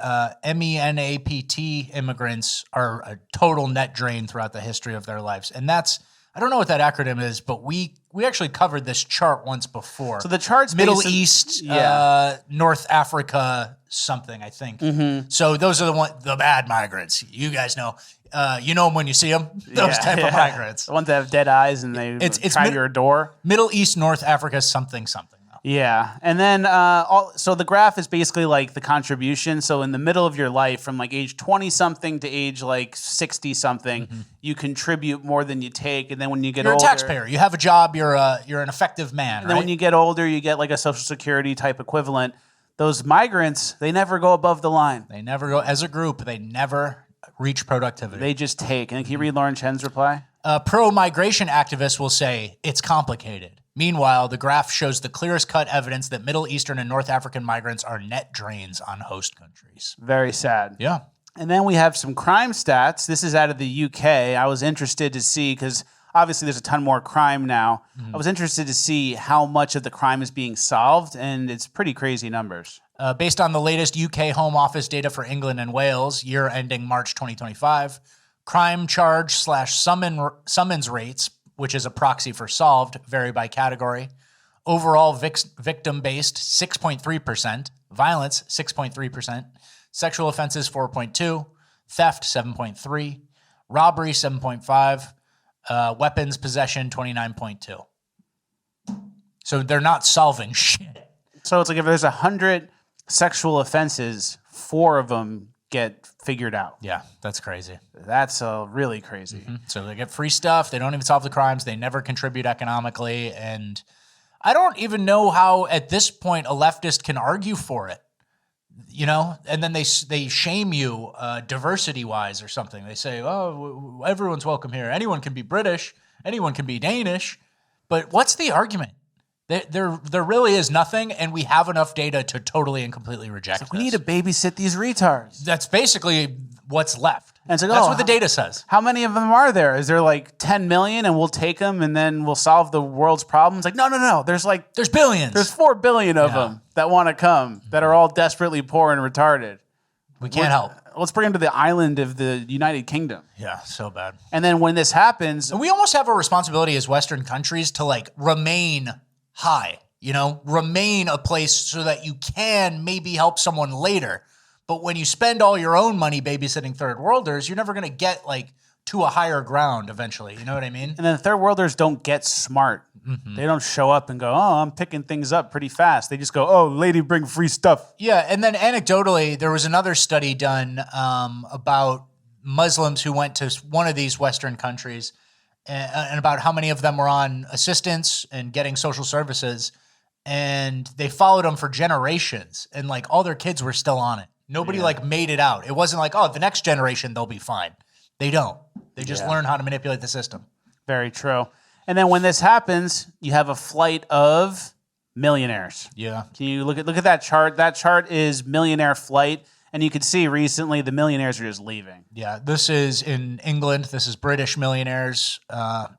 MENAPT immigrants are a total net drain throughout the history of their lives. And that's, I don't know what that acronym is, but we actually covered this chart once before. So the chart's Middle East, North Africa, something, I think. So those are the bad migrants. You guys know. You know them when you see them, those type of migrants. The ones that have dead eyes and they try your door. Middle East, North Africa, something. Yeah. And then, so the graph is basically like the contribution. So in the middle of your life, from like age 20-something to age like 60-something, you contribute more than you take. And then when you get older... You're a taxpayer. You have a job. You're an effective man, And then when you get older, you get like a Social Security type equivalent. Those migrants, they never go above the line. They never go, as a group, they never reach productivity. They just take. And can you read Lauren Chen's reply? Pro-migration activists will say it's complicated. Meanwhile, the graph shows the clearest cut evidence that Middle Eastern and North African migrants are net drains on host countries. Very sad. Yeah. And then we have some crime stats. This is out of the UK. I was interested to see, because obviously there's a ton more crime now. I was interested to see how much of the crime is being solved, and it's pretty crazy numbers. Based on the latest UK Home Office data for England and Wales, year ending March 2025, crime charge / summons rates, which is a proxy for solved, vary by category. Overall, victim-based, 6.3%. Violence, 6.3%. Sexual offenses, 4.2%. Theft, 7.3%. Robbery, 7.5%. Weapons possession, 29.2%. So they're not solving shit. So it's like if there's 100 sexual offenses, 4 of them get figured out. Yeah, that's crazy. That's really crazy. So they get free stuff. They don't even solve the crimes. They never contribute economically. And I don't even know how, at this point, a leftist can argue for it. You know? And then they shame you diversity-wise or something. They say, oh, everyone's welcome here. Anyone can be British. Anyone can be Danish. But what's the argument? There really is nothing, and we have enough data to totally and completely reject this. We need to babysit these retards. That's basically what's left. And it's like, that's what the data says. How many of them are there? Is there like 10 million and we'll take them and then we'll solve the world's problems? Like, no. There's billions. There's 4 billion of them that want to come, that are all desperately poor and retarded. We can't help. Let's bring them to the island of the United Kingdom. Yeah, so bad. And then when this happens... And we almost have a responsibility as Western countries to remain high, remain a place so that you can maybe help someone later. But when you spend all your own money babysitting third worlders, you're never going to get to a higher ground eventually. You know what I mean? And then third worlders don't get smart. They don't show up and go, oh, I'm picking things up pretty fast. They just go, oh, lady, bring free stuff. Yeah. And then anecdotally, there was another study done about Muslims who went to one of these Western countries and about how many of them were on assistance and getting social services. And they followed them for generations. And all their kids were still on it. Nobody made it out. It wasn't the next generation, they'll be fine. They don't. They just learn how to manipulate the system. Very true. And then when this happens, you have a flight of millionaires. Yeah. Can you look at that chart? That chart is millionaire flight. And you can see recently the millionaires are just leaving. Yeah, this is in England. This is British millionaires.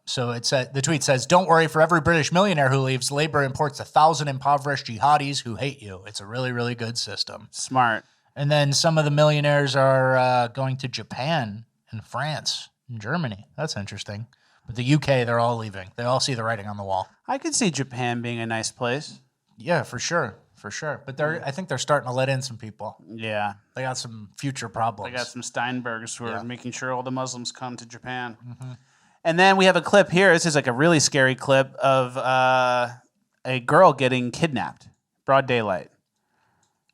So the tweet says, don't worry, for every British millionaire who leaves, Labour imports 1,000 impoverished jihadis who hate you. It's a really, really good system. Smart. And then some of the millionaires are going to Japan and France and Germany. That's interesting. But the UK, they're all leaving. They all see the writing on the wall. I could see Japan being a nice place. Yeah, for sure. But I think they're starting to let in some people. Yeah. They got some future problems. They got some Steinbergs who are making sure all the Muslims come to Japan. And then we have a clip here. This is a really scary clip of a girl getting kidnapped. broad daylight.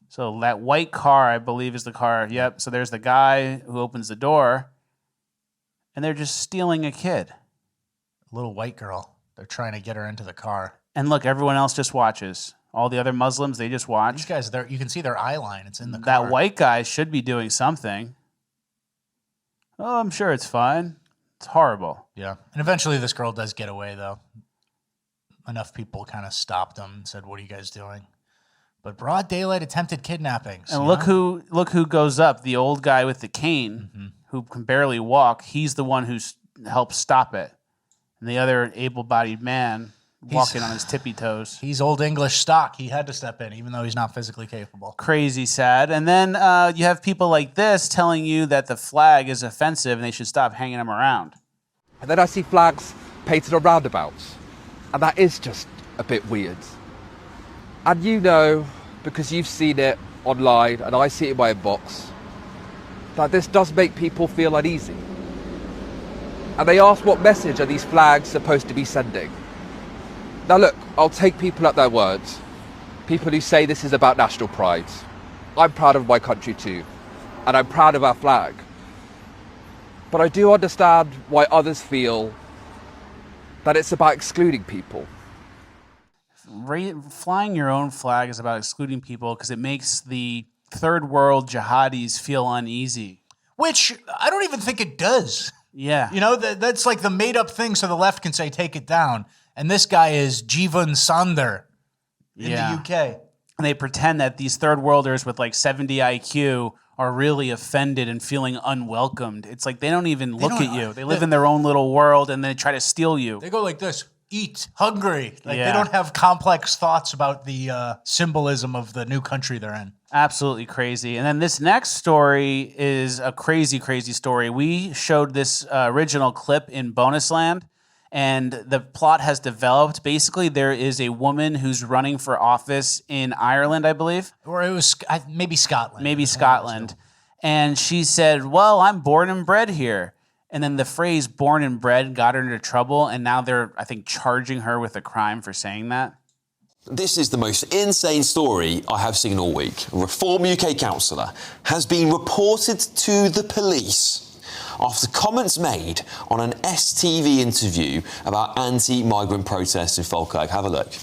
So that white car, I believe, is the car. Yep. So there's the guy who opens the door, and they're just stealing a kid. A little white girl. They're trying to get her into the car. And look, everyone else just watches. All the other Muslims, they just watch. These guys, you can see their eye line. It's in the car. That white guy should be doing something. Oh, I'm sure it's fine. It's horrible. Yeah. And eventually this girl does get away, though. Enough people kind of stopped them and said, what are you guys doing? But broad daylight attempted kidnappings. And look who goes up. The old guy with the cane who can barely walk. He's the one who helped stop it. And the other able-bodied man walking on his tippy toes. He's old English stock. He had to step in, even though he's not physically capable. Crazy sad. And then you have people like this telling you that the flag is offensive and they should stop hanging them around. And then I see flags painted on roundabouts. And that is just a bit weird. And you know, because you've seen it online and I see it in my inbox, that this does make people feel uneasy. And they ask, what message are these flags supposed to be sending? Now look, I'll take people at their words. People who say this is about national pride. I'm proud of my country too. And I'm proud of our flag. But I do understand why others feel that it's about excluding people. Flying your own flag is about excluding people because it makes the third world jihadis feel uneasy. Which I don't even think it does. Yeah. You know, that's like the made-up thing so the left can say, take it down. And this guy is Jivan Sandhar in the UK. And they pretend that these third worlders with like 70 IQ are really offended and feeling unwelcomed. It's like they don't even look at you. They live in their own little world and they try to steal you. They go like this, eat, hungry. Like they don't have complex thoughts about the symbolism of the new country they're in. Absolutely crazy. And then this next story is a crazy, crazy story. We showed this original clip in Bonus Land, and the plot has developed. Basically, there is a woman who's running for office in Ireland, I believe. Or it was maybe Scotland. Maybe Scotland. And she said, well, I'm born and bred here. And then the phrase born and bred got her into trouble, and now they're, I think, charging her with a crime for saying that. This is the most insane story I have seen all week. A Reform UK councillor has been reported to the police after comments made on an STV interview about anti-migrant protests in Falkirk. Have a look.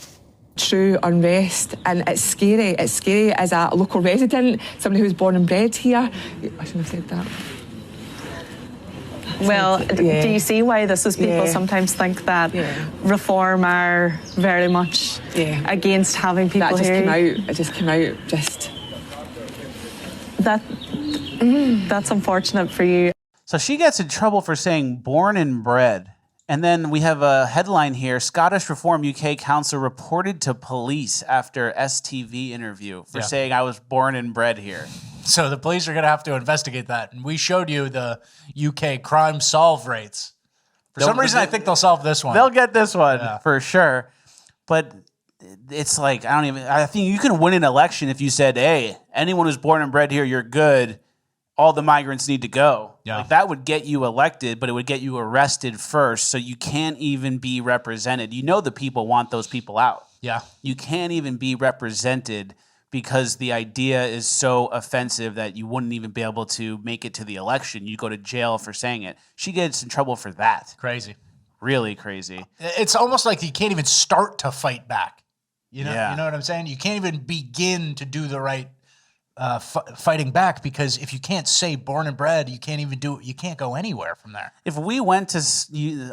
True unrest, and it's scary. It's scary as a local resident, somebody who's born and bred here. I shouldn't have said that. Well, do you see why this is? People sometimes think that Reform are very much against having people that just here. Came out. It just came out. Just that's unfortunate for you. So she gets in trouble for saying born and bred. And then we have a headline here. Scottish Reform UK council reported to police after STV interview for saying I was born and bred here. So the police are going to have to investigate that. And we showed you the UK crime solve rates. For some reason, I think they'll solve this one. They'll get this one for sure. But it's like, I think you can win an election if you said, hey, anyone who's born and bred here, you're good. All the migrants need to go. Yeah. Like that would get you elected, but it would get you arrested first. So you can't even be represented. You know the people want those people out. Yeah. You can't even be represented because the idea is so offensive that you wouldn't even be able to make it to the election. You go to jail for saying it. She gets in trouble for that. Crazy. Really crazy. It's almost like you can't even start to fight back. You know, you know what I'm saying? You can't even begin to do the right fighting back, because if you can't say born and bred, you can't even do it. You can't go anywhere from there. If we went to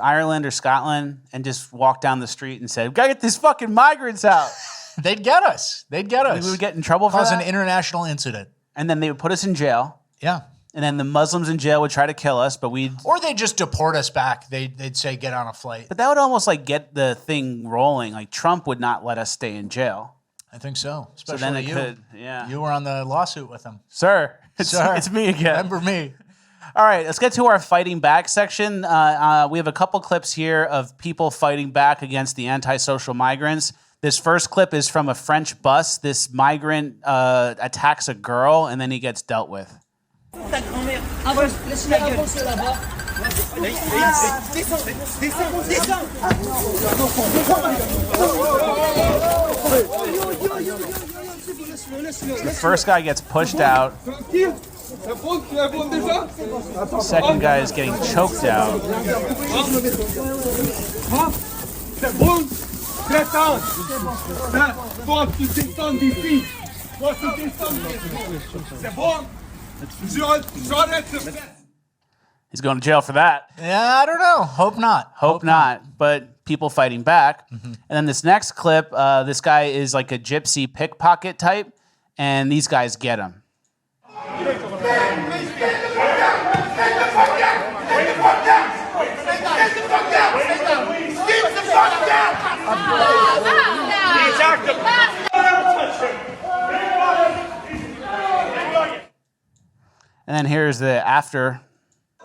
Ireland or Scotland and just walked down the street and said, we gotta get these fucking migrants out. They'd get us. They'd get us. We would get in trouble for that. Cause an international incident. And then they would put us in jail. Yeah. And then the Muslims in jail would try to kill us, but we'd... Or they'd just deport us back. They'd say, get on a flight. But that would almost like get the thing rolling. Like Trump would not let us stay in jail. I think so. Especially so then it you. could, yeah. You were on the lawsuit with him. Sir, it's me again. Remember me. All right, let's get to our fighting back section. We have a couple clips here of people fighting back against the antisocial migrants. This first clip is from a French bus. This migrant attacks a girl, and then he gets dealt with. The first guy gets pushed out. Second guy is getting choked out. He's going to jail for that. Yeah, I don't know. Hope not. Hope not. But people fighting back. And then this next clip, this guy is like a gypsy pickpocket type, and these guys get him. And then here's the after.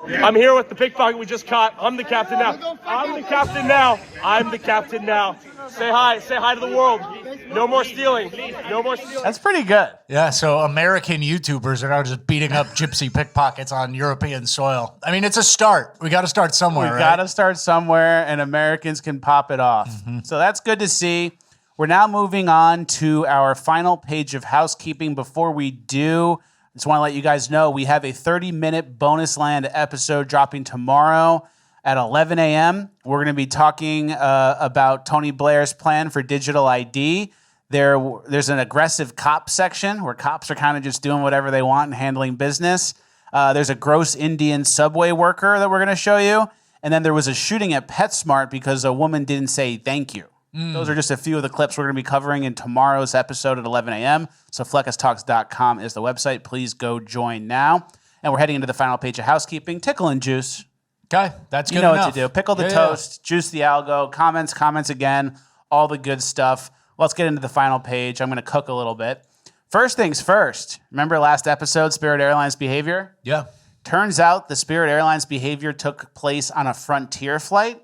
I'm here with the pickpocket we just caught. I'm the captain now. I'm the captain now. I'm the captain now. Say hi. Say hi to the world. No more stealing. No more stealing. That's pretty good. Yeah, so American YouTubers are now just beating up gypsy pickpockets on European soil. I mean, it's a start. We got to start somewhere, We got to start somewhere, and Americans can pop it off. So that's good to see. We're now moving on to our final page of housekeeping. Before we do, I just want to let you guys know we have a 30-minute bonus land episode dropping tomorrow at 11 a.m. We're going to be talking about Tony Blair's plan for digital ID. There's an aggressive cop section where cops are kind of just doing whatever they want and handling business. There's a gross Indian subway worker that we're going to show you. And then there was a shooting at PetSmart because a woman didn't say thank you. Those are just a few of the clips we're going to be covering in tomorrow's episode at 11 a.m. So fleckistalks.com is the website. Please go join now. And we're heading into the final page of housekeeping. Tickle and juice. Okay, that's good You know enough. what to do. Pickle the toast, juice the algo, comments again, all the good stuff. Let's get into the final page. I'm going to cook a little bit. First things first. Remember last episode, Spirit Airlines behavior? Yeah. Turns out the Spirit Airlines behavior took place on a Frontier flight,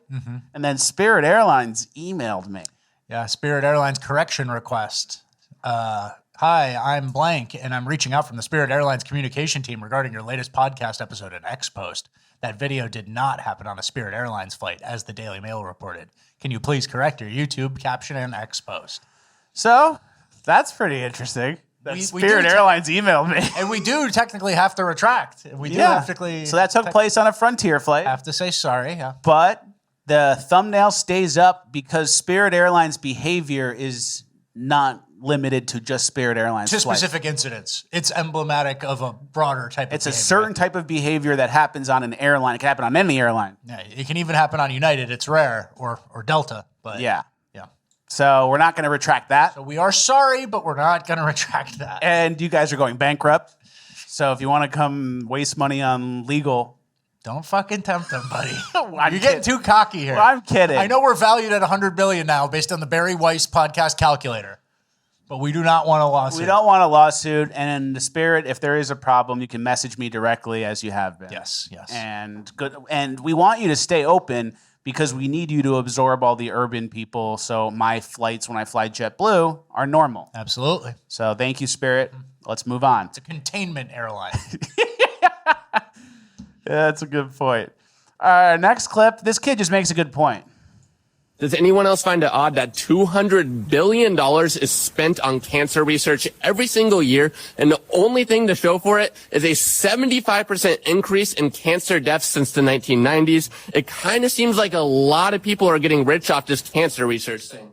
and then Spirit Airlines emailed me. Yeah, Spirit Airlines correction request. Hi, I'm blank, and I'm reaching out from the Spirit Airlines communication team regarding your latest podcast episode at X Post. That video did not happen on a Spirit Airlines flight, as the Daily Mail reported. Can you please correct your YouTube caption and X Post? So that's pretty interesting. That Spirit Airlines emailed me. And we do technically have to retract. We do technically. So that took place on a Frontier flight. Have to say sorry, yeah. But the thumbnail stays up because Spirit Airlines behavior is not limited to just Spirit Airlines To flights. specific incidents. It's emblematic of a broader type of It's a behavior. certain type of behavior that happens on an airline. It can happen on any airline. Yeah, it can even happen on United. It's rare, or Delta. But Yeah. yeah. So we're not going to retract that. So we are sorry, but we're not going to retract that. And you guys are going bankrupt. So if you want to come waste money on legal, Don't fucking tempt them, buddy. I'm You're getting too cocky here. Well, I'm kidding. I know we're valued at $100 billion now based on the Barry Weiss podcast calculator, but we do not want a lawsuit. We don't want a lawsuit. And in the spirit, if there is a problem, you can message me directly as you have been. Yes. And good. And we want you to stay open because we need you to absorb all the urban people. So my flights when I fly JetBlue are normal. Absolutely. So thank you, Spirit. Let's move on. It's a containment airline. Yeah, that's a good point. Next clip. This kid just makes a good point. Does anyone else find it odd that $200 billion is spent on cancer research every single year, and the only thing to show for it is a 75% increase in cancer deaths since the 1990s? It kind of seems like a lot of people are getting rich off this cancer research thing.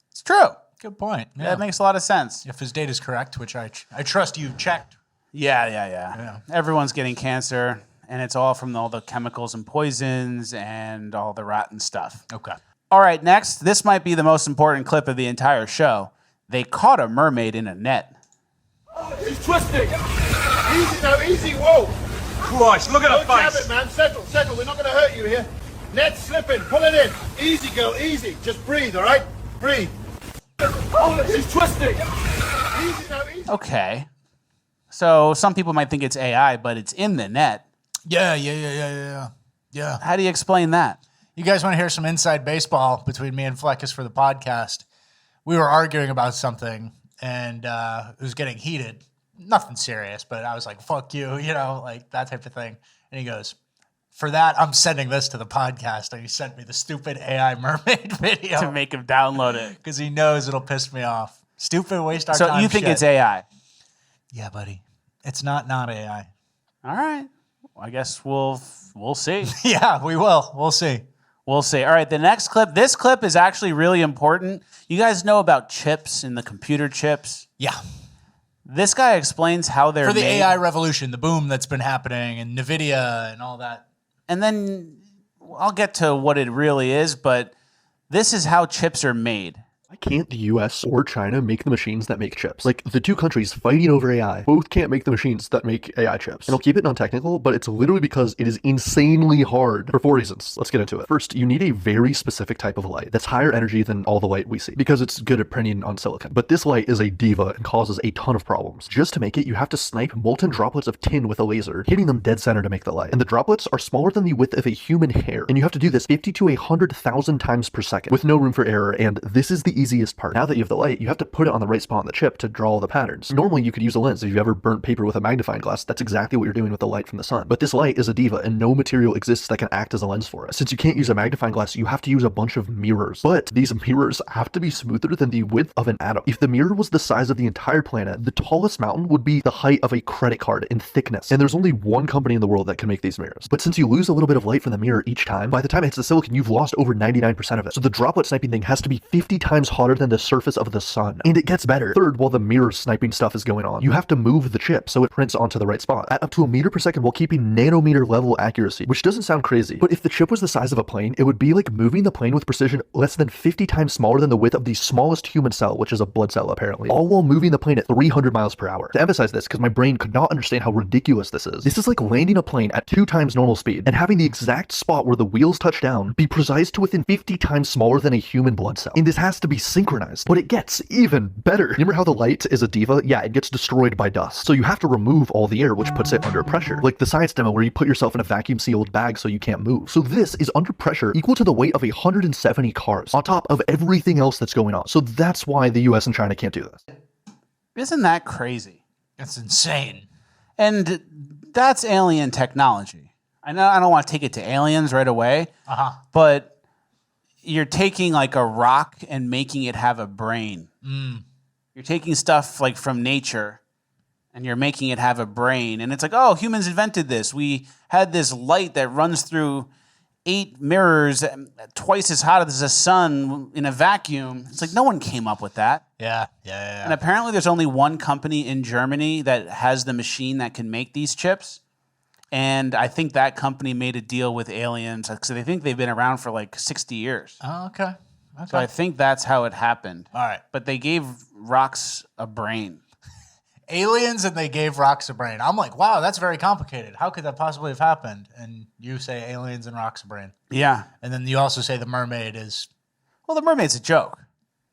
It's true. Good point. Yeah. That makes a lot of sense. If his data is correct, which I trust you checked. Yeah. Everyone's getting cancer, and it's all from all the chemicals and poisons and all the rotten stuff. Okay. All right, next. This might be the most important clip of the entire show. They caught a mermaid in a net. He's twisting. Easy now, easy, whoa. Christ, look at her Don't grab face. it, man. Settle. We're not going to hurt you here. Net's slipping. Pull it in. Easy, girl, easy. Just breathe, all right? Breathe. Oh, she's twisting. Easy now, easy. Okay. So some people might think it's AI, but it's in the net. Yeah. How do you explain that? You guys want to hear some inside baseball between me and Fleckis for the podcast? We were arguing about something, and it was getting heated. Nothing serious, but I was like, fuck you, like that type of thing. And he goes, For that, I'm sending this to the podcast. And he sent me the stupid AI mermaid video. To make him download it. Because he knows it'll piss me off. Stupid, waste our So time you think shit. it's AI? Yeah, buddy. It's not AI. All right. Well, I guess we'll see. Yeah, we will. We'll see. We'll see. All right, the next clip. This clip is actually really important. You guys know about chips and the computer chips? Yeah. This guy explains how they're For the made. AI revolution, the boom that's been happening, and NVIDIA and all that. And then I'll get to what it really is, but this is how chips are made. Why can't the US or China make the machines that make chips? Like, the two countries fighting over AI both can't make the machines that make AI chips. And I'll keep it non-technical, but it's literally because it is insanely hard for 4 reasons. Let's get into it. First, you need a very specific type of light that's higher energy than all the light we see because it's good at printing on silicon. But this light is a diva and causes a ton of problems. Just to make it, you have to snipe molten droplets of tin with a laser, hitting them dead center to make the light. And the droplets are smaller than the width of a human hair. And you have to do this 50 to 100,000 times per second with no room for error. And this is the easiest part. Now that you have the light, you have to put it on the right spot on the chip to draw all the patterns. Normally you could use a lens. If you've ever burnt paper with a magnifying glass, that's exactly what you're doing with the light from the sun. But this light is a diva and no material exists that can act as a lens for it. Since you can't use a magnifying glass, you have to use a bunch of mirrors. But these mirrors have to be smoother than the width of an atom. If the mirror was the size of the entire planet, the tallest mountain would be the height of a credit card in thickness. And there's only one company in the world that can make these mirrors. But since you lose a little bit of light from the mirror each time, by the time it hits the silicon, you've lost over 99% of it. So the droplet sniping thing has to be 50 times hotter than the surface of the sun. And it gets better. Third, while the mirror sniping stuff is going on, you have to move the chip so it prints onto the right spot at up to a meter per second while keeping nanometer level accuracy, which doesn't sound crazy. But if the chip was the size of a plane, it would be like moving the plane with precision less than 50 times smaller than the width of the smallest human cell, which is a blood cell apparently, all while moving the plane at 300 miles per hour. To emphasize this, because my brain could not understand how ridiculous this is like landing a plane at 2 times normal speed and having the exact spot where the wheels touch down be precise to within 50 times smaller than a human blood cell. And this has to be synchronized, but it gets even better. Remember how the light is a diva? Yeah, it gets destroyed by dust. So you have to remove all the air, which puts it under pressure. Like the science demo where you put yourself in a vacuum sealed bag so you can't move. So this is under pressure equal to the weight of 170 cars on top of everything else that's going on. So that's why the US and China can't do this. Isn't that crazy? That's insane. And that's alien technology. I know I don't want to take it to aliens right away, but you're taking like a rock and making it have a brain. You're taking stuff like from nature and you're making it have a brain. And it's like, oh, humans invented this. We had this light that runs through 8 mirrors twice as hot as the sun in a vacuum. It's like no one came up with that. Yeah. And apparently there's only one company in Germany that has the machine that can make these chips. And I think that company made a deal with aliens because they think they've been around for like 60 years. Oh, okay. So I think that's how it happened. All right. But they gave rocks a brain. Aliens and they gave rocks a brain. I'm like, wow, that's very complicated. How could that possibly have happened? And you say aliens and rocks a brain. Yeah. And then you also say the mermaid is... Well, the mermaid's a joke.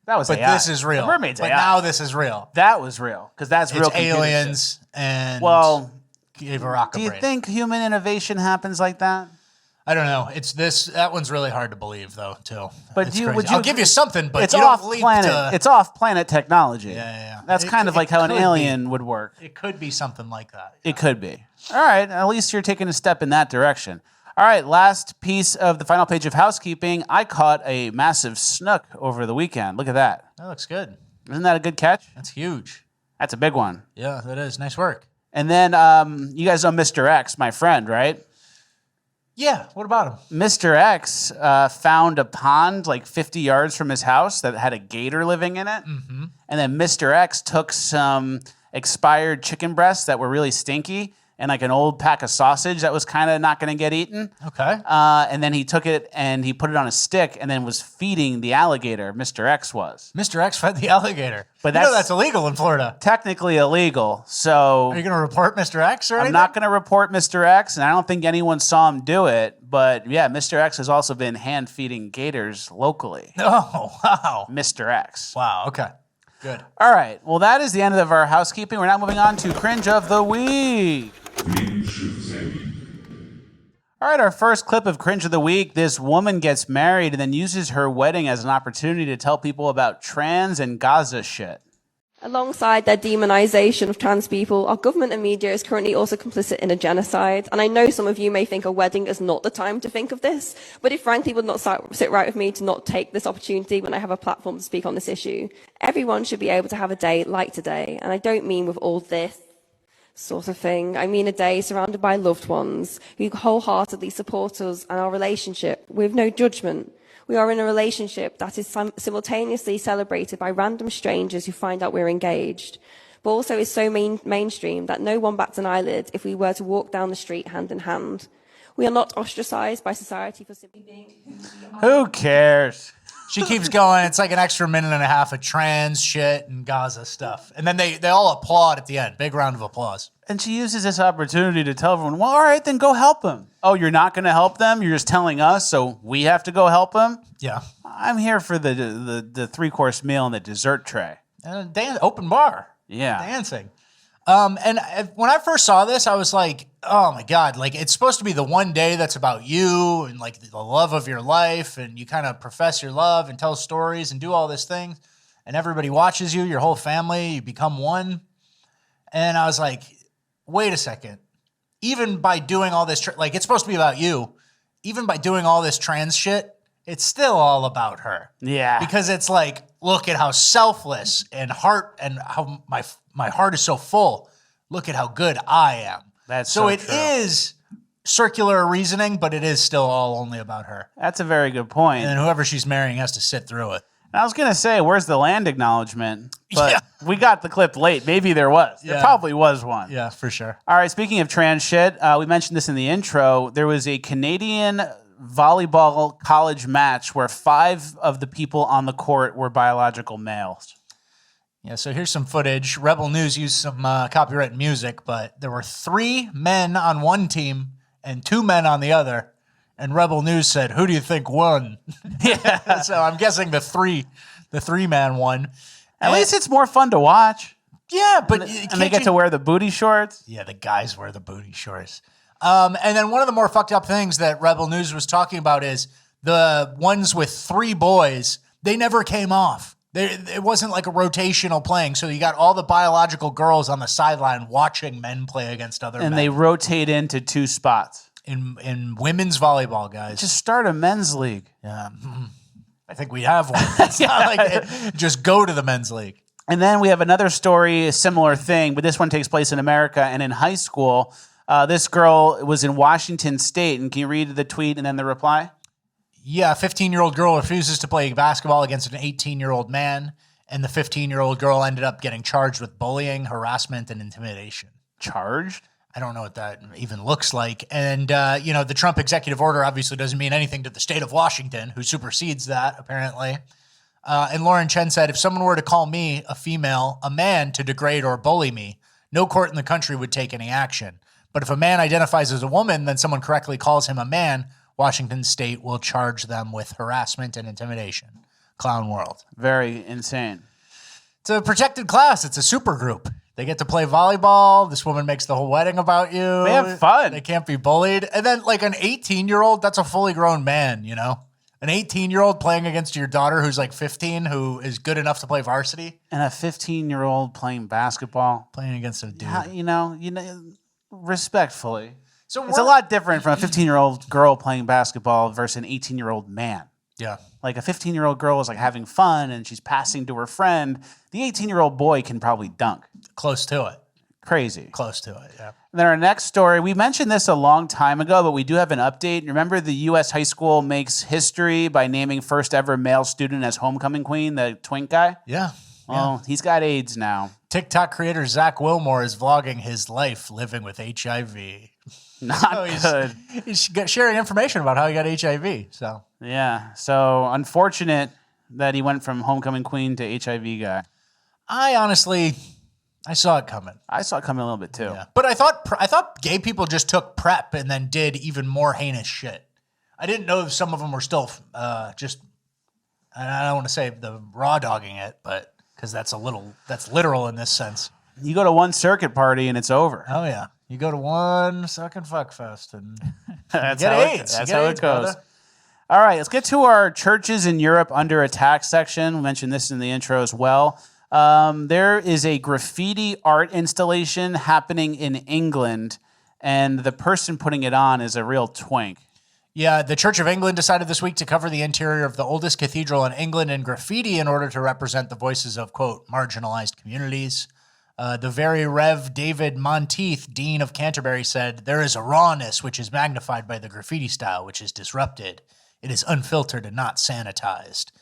That was But AI. this is real. The mermaid's But AI. now this is real. That was real because that's real. It's aliens and... Well, gave a rock a do you brain. think human innovation happens like that? I don't know. It's this. That one's really hard to believe, though, too. But It's would crazy. you? I'll give you something, but it's you don't off leap planet. to- It's off planet technology. Yeah. That's kind of like how an alien would work. It could be something like that. It could be. All right. At least you're taking a step in that direction. All right. Last piece of the final page of housekeeping. I caught a massive snook over the weekend. Look at that. That looks good. Isn't that a good catch? That's huge. That's a big one. Yeah, that is. Nice work. And then you guys know Mr. X, my friend, right? Yeah. What about him? Mr. X found a pond like 50 yards from his house that had a gator living in it. Mm-hmm. And then Mr. X took some expired chicken breasts that were really stinky and like an old pack of sausage that was kind of not going to get eaten. Okay. And then he took it and he put it on a stick and then was feeding the alligator. Mr. X was. Mr. X fed the alligator. But You know that's illegal in Florida. Technically illegal. So Are you going to report Mr. X or I'm anything? not going to report Mr. X, and I don't think anyone saw him do it. But yeah, Mr. X has also been hand feeding gators locally. Oh, wow. Mr. X. Wow. Okay. Good. All right. Well, that is the end of our housekeeping. We're now moving on to Cringe of the Week. All right, our first clip of Cringe of the Week. This woman gets married and then uses her wedding as an opportunity to tell people about trans and Gaza shit. Alongside their demonization of trans people, our government and media is currently also complicit in a genocide. And I know some of you may think a wedding is not the time to think of this, but it frankly would not sit right with me to not take this opportunity when I have a platform to speak on this issue. Everyone should be able to have a day like today, and I don't mean with all this sort of thing. I mean a day surrounded by loved ones who wholeheartedly support us and our relationship with no judgment. We are in a relationship that is simultaneously celebrated by random strangers who find out we're engaged, but also is so mainstream that no one bats an eyelid if we were to walk down the street hand in hand. We are not ostracized by society for simply being Who cares? She keeps going. It's like an extra minute and a half of trans shit and Gaza stuff. And then they all applaud at the end. Big round of applause. And she uses this opportunity to tell everyone, well, all right, then go help them. Oh, you're not going to help them? You're just telling us, so we have to go help them? Yeah. I'm here for the three-course meal and the dessert tray. Open bar. Yeah. Dancing. And when I first saw this, I was like, oh my God, like it's supposed to be the one day that's about you and like the love of your life. And you kind of profess your love and tell stories and do all this thing. And everybody watches you, your whole family, you become one. And I was like, wait a second. Even by doing all this, like it's supposed to be about you. Even by doing all this trans shit, it's still all about her. Yeah. Because it's like, look at how selfless and heart and how my heart is so full. Look at how good I am. That's so it true. is circular reasoning, but it is still all only about her. That's a very good point. And then whoever she's marrying has to sit through it. And I was going to say, where's the land acknowledgement? But we got the clip late. Maybe there was. There probably was one. Yeah, for sure. All right, speaking of trans shit, we mentioned this in the intro. There was a Canadian volleyball college match where 5 of the people on the court were biological males. Yeah, so here's some footage. Rebel News used some copyright music, but there were 3 men on one team and 2 men on the other. And Rebel News said, "Who do you think won?" Yeah. So I'm guessing the 3-man won. At least it's more fun to watch. Yeah, but and they get to wear the booty shorts. Yeah, the guys wear the booty shorts. And then one of the more fucked up things that Rebel News was talking about is the ones with 3 boys. They never came off. It wasn't like a rotational playing. So you got all the biological girls on the sideline watching men play against other men. And they rotate into 2 spots. In women's volleyball, guys. Just start a men's league. Yeah. I think we have one. It's not like just go to the men's league. And then we have another story, a similar thing, but this one takes place in America and in high school. This girl was in Washington State. And can you read the tweet and then the reply? Yeah, a 15-year-old girl refuses to play basketball against an 18-year-old man. And the 15-year-old girl ended up getting charged with bullying, harassment, and intimidation. Charged? I don't know what that even looks like. And, the Trump executive order obviously doesn't mean anything to the state of Washington, who supersedes that, apparently. And Lauren Chen said, if someone were to call me, a female, a man to degrade or bully me, no court in the country would take any action. But if a man identifies as a woman, then someone correctly calls him a man, Washington State will charge them with harassment and intimidation. Clown world. Very insane. It's a protected class. It's a super group. They get to play volleyball. This woman makes the whole wedding about you. They have fun. They can't be bullied. And then like an 18-year-old, that's a fully grown man, you know? An 18-year-old playing against your daughter who's like 15, who is good enough to play varsity. And a 15-year-old playing basketball. Playing against a dude. Yeah, respectfully. So it's a lot different from a 15-year-old girl playing basketball versus an 18-year-old man. Yeah. Like a 15-year-old girl is like having fun and she's passing to her friend. The 18-year-old boy can probably dunk. Close to it. Crazy. Close to it, yeah. And then our next story, we mentioned this a long time ago, but we do have an update. Remember the U.S. high school makes history by naming first ever male student as homecoming queen, the twink guy? Yeah. Well, he's got AIDS now. TikTok creator Zach Wilmore is vlogging his life living with HIV. Not good. He's sharing information about how he got HIV. So yeah. So unfortunate that he went from homecoming queen to HIV guy. I saw it coming. I saw it coming a little bit too. Yeah. But I thought gay people just took PrEP and then did even more heinous shit. I didn't know if some of them were still just. And I don't want to say the raw dogging it, but because that's literal in this sense. You go to one circuit party and it's over. Oh yeah. You go to one sucking fuck fest and that's get how AIDS. That's how it goes. Brother. All right, let's get to our churches in Europe under attack section. We mentioned this in the intro as well. There is a graffiti art installation happening in England, and the person putting it on is a real twink. Yeah, the Church of England decided this week to cover the interior of the oldest cathedral in England in graffiti in order to represent the voices of, quote, marginalized communities. The very Rev. David Monteith, Dean of Canterbury, said, "There is a rawness which is magnified by the graffiti style, which is disrupted. It is unfiltered and not sanitized."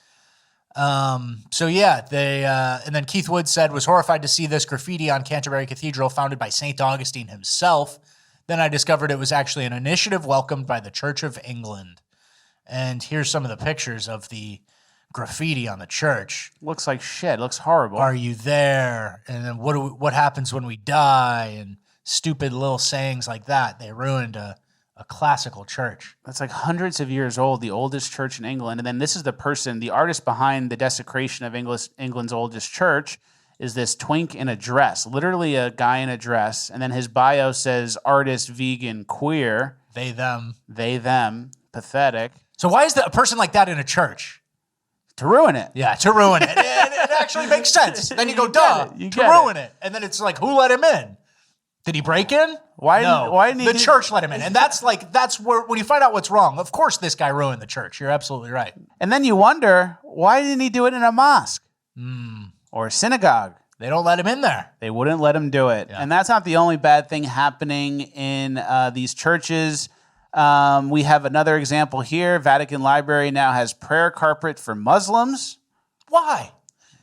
So yeah, and then Keith Wood said, "Was horrified to see this graffiti on Canterbury Cathedral founded by St. Augustine himself. Then I discovered it was actually an initiative welcomed by the Church of England." And here's some of the pictures of the graffiti on the church. Looks like shit. Looks horrible. "Are you there?" And then what happens when we die? And stupid little sayings like that. They ruined a classical church. That's like hundreds of years old, the oldest church in England. And then this is the person, the artist behind the desecration of England's oldest church is this twink in a dress, literally a guy in a dress. And then his bio says artist, vegan, queer. They, them. They, them. Pathetic. So why is a person like that in a church? To ruin it. Yeah, to ruin it. It actually makes sense. Then you go, duh, to ruin it. And then it's like, who let him in? Did he break in? Why didn't he? The church let him in. And that's where, when you find out what's wrong, of course this guy ruined the church. You're absolutely right. And then you wonder, why didn't he do it in a mosque? Or a synagogue? They don't let him in there. They wouldn't let him do it. Yeah. And that's not the only bad thing happening in these churches. We have another example here. Vatican Library now has prayer carpet for Muslims. Why?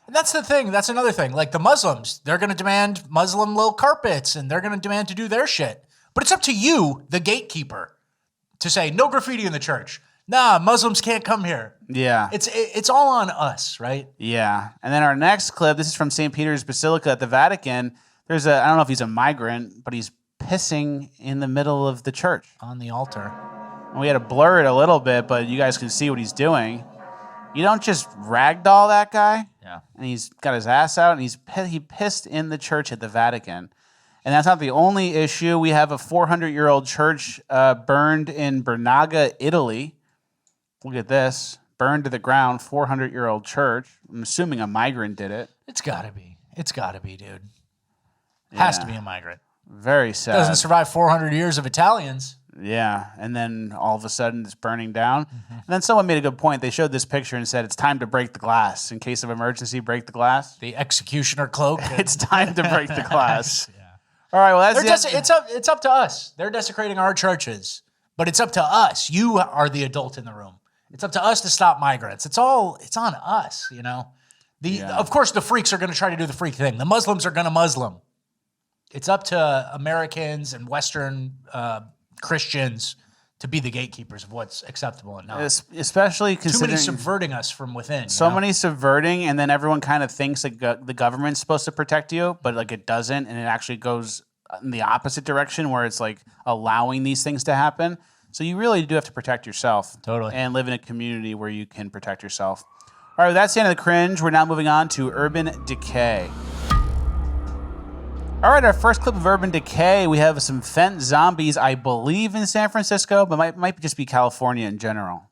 And that's the thing. That's another thing. Like the Muslims, they're going to demand Muslim little carpets and they're going to demand to do their shit. But it's up to you, the gatekeeper, to say no graffiti in the church. Nah, Muslims can't come here. Yeah. It's all on us, right? Yeah. And then our next clip, this is from St. Peter's Basilica at the Vatican. I don't know if he's a migrant, but he's pissing in the middle of the church. On the altar. And we had to blur it a little bit, but you guys can see what he's doing. You don't just ragdoll that guy. Yeah. And he's got his ass out, and he pissed in the church at the Vatican. And that's not the only issue. We have a 400-year-old church burned in Bernaga, Italy. Look at this. Burned to the ground, 400-year-old church. I'm assuming a migrant did it. It's got to be. It's got to be, dude. Has to be a migrant. Very sad. Doesn't survive 400 years of Italians. Yeah, and then all of a sudden it's burning down. And then someone made a good point. They showed this picture and said, it's time to break the glass. In case of emergency, break the glass. The executioner cloak. It's time to break the glass. Yeah. All right, well, it's up to us. They're desecrating our churches. But it's up to us. You are the adult in the room. It's up to us to stop migrants. It's on us, you know. Of course, the freaks are going to try to do the freak thing. The Muslims are going to Muslim. It's up to Americans and Western Christians to be the gatekeepers of what's acceptable and not. Especially considering... Too many subverting us from within. So many subverting, and then everyone kind of thinks that the government's supposed to protect you, but like it doesn't, and it actually goes in the opposite direction where it's like allowing these things to happen. So you really do have to protect yourself. Totally. And live in a community where you can protect yourself. All right, well, that's the end of the cringe. We're now moving on to urban decay. All right, our first clip of urban decay, we have some fent zombies, I believe, in San Francisco, but might just be California in general.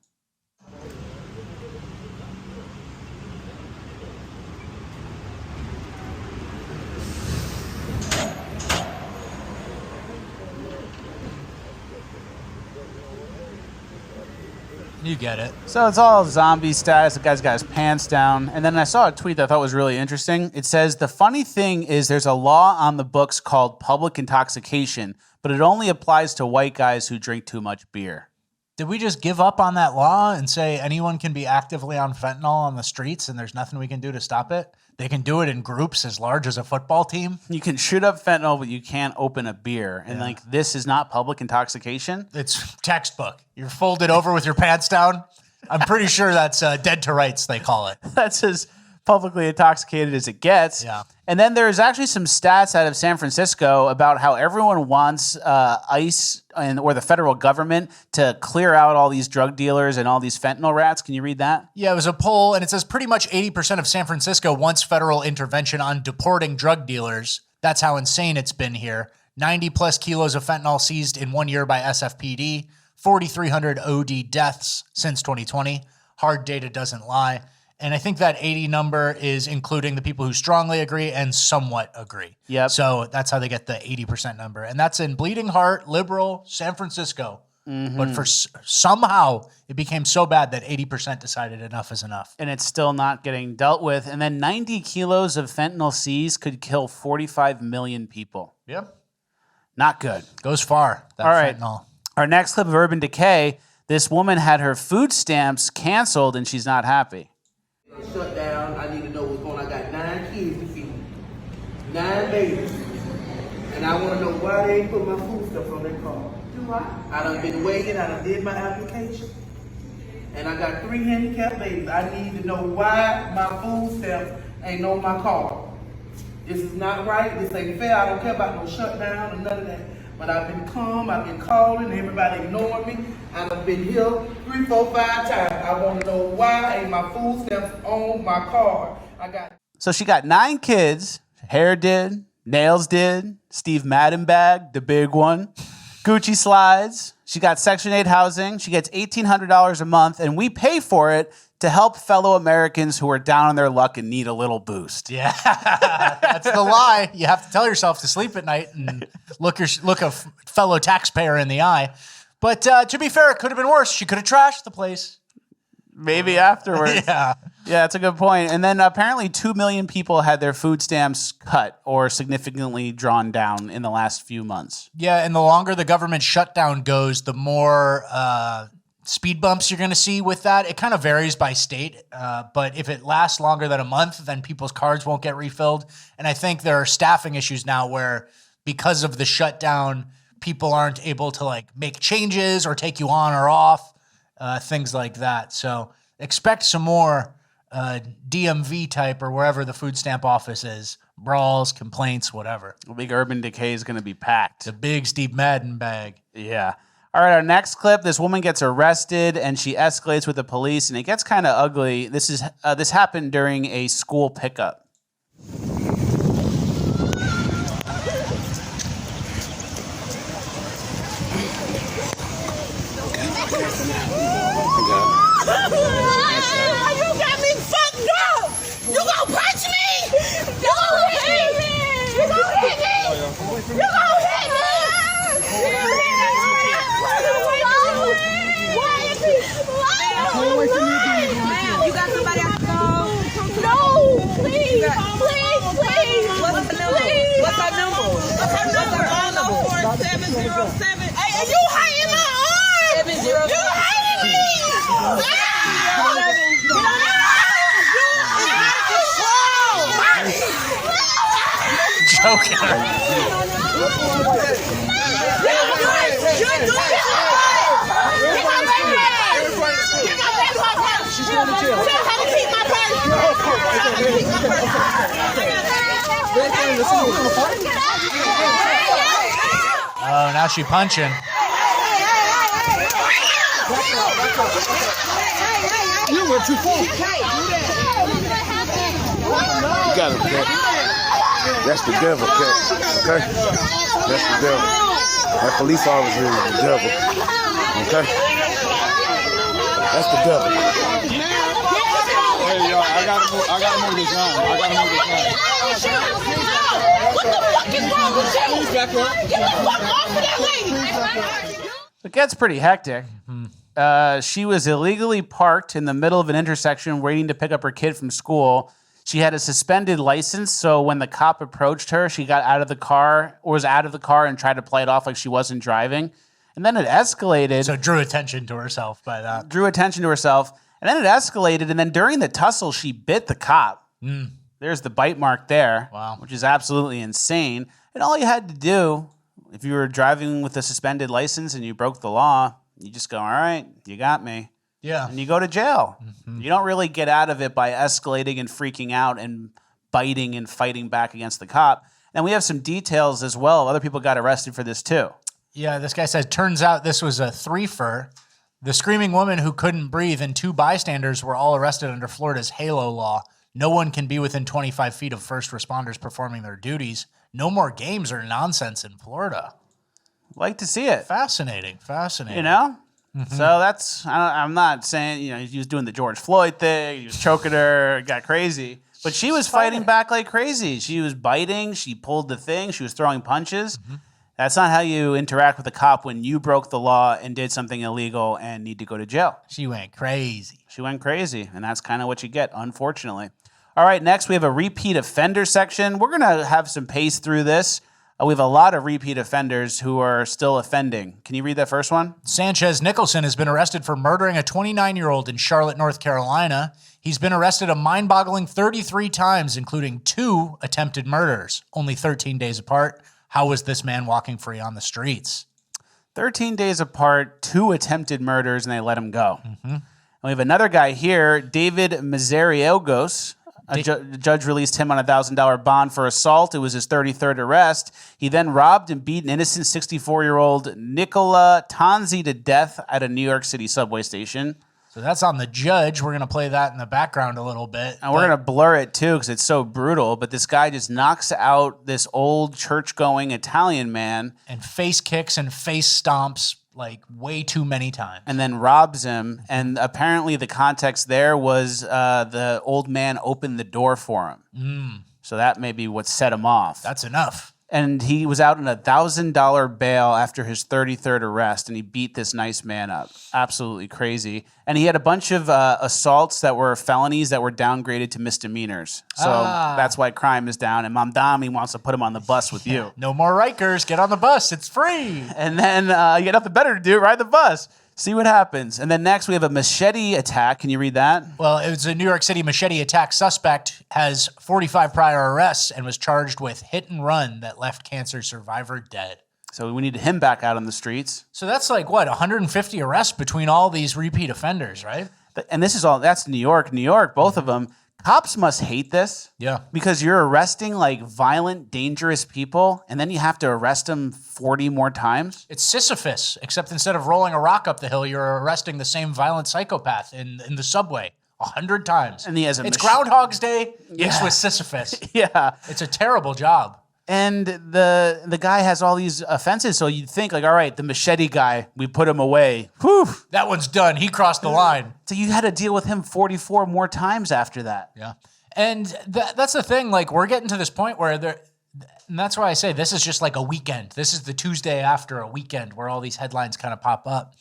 You get it. So it's all zombie status. The guy's got his pants down. And then I saw a tweet that I thought was really interesting. It says, the funny thing is there's a law on the books called public intoxication, but it only applies to white guys who drink too much beer. Did we just give up on that law and say anyone can be actively on fentanyl on the streets and there's nothing we can do to stop it? They can do it in groups as large as a football team. You can shoot up fentanyl, but you can't open a beer. And like, this is not public intoxication. It's textbook. You're folded over with your pants down. I'm pretty sure that's dead to rights, they call it. That's as publicly intoxicated as it gets. Yeah. And then there's actually some stats out of San Francisco about how everyone wants ICE or the federal government to clear out all these drug dealers and all these fentanyl rats. Can you read that? Yeah, it was a poll, and it says pretty much 80% of San Francisco wants federal intervention on deporting drug dealers. That's how insane it's been here. 90 plus kilos of fentanyl seized in 1 year by SFPD. 4,300 OD deaths since 2020. Hard data doesn't lie. And I think that 80 number is including the people who strongly agree and somewhat agree. Yep. So that's how they get the 80% number. And that's in Bleeding Heart, liberal, San Francisco. But for somehow it became so bad that 80% decided enough is enough. And it's still not getting dealt with. And then 90 kilos of fentanyl seized could kill 45 million people. Yep. Not good. Goes far, that All right. fentanyl. Our next clip of Urban Decay, this woman had her food stamps canceled and she's not happy. Shut down. I need to know what's going on. I got 9 kids to feed. 9 babies. And I want to know why they ain't put my food stuff on their car. I done been waiting, I done did my application, and I got 3 handicapped babies. I need to know why my food stamps ain't on my card. This is not right, this ain't fair, I don't care about no shutdown or none of that. But I've been calm, I've been calling, everybody ignoring me. I've been here 3, 4, 5 times. I want to know why ain't my food stamps on my card. So she got 9 kids, hair did, nails did, Steve Madden bag, the big one. Gucci slides. She got Section 8 housing. She gets $1,800 a month, and we pay for it to help fellow Americans who are down on their luck and need a little boost. Yeah, that's the lie. You have to tell yourself to sleep at night and look a fellow taxpayer in the eye. But to be fair, it could have been worse. She could have trashed the place. Maybe afterwards. Yeah. Yeah, that's a good point. And then apparently 2 million people had their food stamps cut or significantly drawn down in the last few months. Yeah, and the longer the government shutdown goes, the more speed bumps you're going to see with that. It kind of varies by state, but if it lasts longer than a month, then people's cards won't get refilled. And I think there are staffing issues now where because of the shutdown, people aren't able to like make changes or take you on or off, things like that. So expect some more DMV type or wherever the food stamp office is. Brawls, complaints, whatever. The big Urban Decay is going to be packed. The big Steve Madden bag. Yeah. All right, our next clip, this woman gets arrested and she escalates with the police and it gets kind of ugly. This happened during a school pickup. You got me fucked up! You gonna punch me? You gonna hit me? You gonna hit me? You gonna hit me? You got somebody I can call? No, please, please. What's her number? What's her number? What's her number? 707. Hey, you hiding my arm! 707. You hiding me! Joking. Oh, now she punching. You were too far. You got it, Cat. That's the devil, Cat. Okay? That's the devil. That police officer is the devil. Okay? That's the devil. Hey, y'all, I gotta move this line. What the fuck is wrong with you? Get the fuck off of that lady. It gets pretty hectic. She was illegally parked in the middle of an intersection waiting to pick up her kid from school. She had a suspended license, so when the cop approached her, she got out of the car, or was out of the car and tried to play it off like she wasn't driving. And then it escalated. So drew attention to herself by that. And then it escalated, and then during the tussle, she bit the cop. There's the bite mark there, which is absolutely insane. And all you had to do, if you were driving with a suspended license and you broke the law, you just go, all right, you got me. Yeah. And you go to jail. You don't really get out of it by escalating and freaking out and biting and fighting back against the cop. And we have some details as well. Other people got arrested for this too. Yeah, this guy says, turns out this was a threefer. The screaming woman who couldn't breathe and 2 bystanders were all arrested under Florida's HALO law. No one can be within 25 feet of first responders performing their duties. No more games or nonsense in Florida. Like to see it. Fascinating. You know? So that's, I'm not saying, he was doing the George Floyd thing, he was choking her, it got crazy. But she was fighting back like crazy. She was biting, she pulled the thing, she was throwing punches. That's not how you interact with a cop when you broke the law and did something illegal and need to go to jail. She went crazy. She went crazy, and that's kind of what you get, unfortunately. All right, next we have a repeat offender section. We're going to have some pace through this. We have a lot of repeat offenders who are still offending. Can you read that first one? Sanchez Nicholson has been arrested for murdering a 29-year-old in Charlotte, North Carolina. He's been arrested a mind-boggling 33 times, including 2 attempted murders, only 13 days apart. How was this man walking free on the streets? 13 days apart, 2 attempted murders, and they let him go. And we have another guy here, David Mazariegos. A judge released him on a $1,000 bond for assault. It was his 33rd arrest. He then robbed and beat an innocent 64-year-old Nicola Tanzi to death at a New York City subway station. So that's on the judge. We're going to play that in the background a little bit. And we're going to blur it too because it's so brutal. But this guy just knocks out this old church-going Italian man. And face kicks and face stomps like way too many times. And then robs him. And apparently the context there was the old man opened the door for him. So that may be what set him off. That's enough. And he was out on a $1,000 bail after his 33rd arrest, and he beat this nice man up. Absolutely crazy. And he had a bunch of assaults that were felonies that were downgraded to misdemeanors. So that's why crime is down, and Mamdami wants to put him on the bus with you. No more Rikers. Get on the bus. It's free. And then you got nothing better to do. Ride the bus. See what happens. And then next we have a machete attack. Can you read that? Well, it was a New York City machete attack. Suspect has 45 prior arrests and was charged with hit and run that left cancer survivor dead. So we need him back out on the streets. So that's like, what, 150 arrests between all these repeat offenders, right? And this is all, that's New York. New York, both of them. Cops must hate this. Yeah. Because you're arresting like violent, dangerous people, and then you have to arrest them 40 more times. It's Sisyphus, except instead of rolling a rock up the hill, you're arresting the same violent psychopath in the subway 100 times. And he has it's Groundhog's Day mixed with Sisyphus. Yeah. It's a terrible job. And the guy has all these offenses, so you'd think like, all right, the machete guy, we put him away. Whew. That one's done. He crossed the line. So you had to deal with him 44 more times after that. Yeah. And that's the thing. Like, we're getting to this point where and that's why I say this is just like a weekend. This is the Tuesday after a weekend where all these headlines kind of pop up.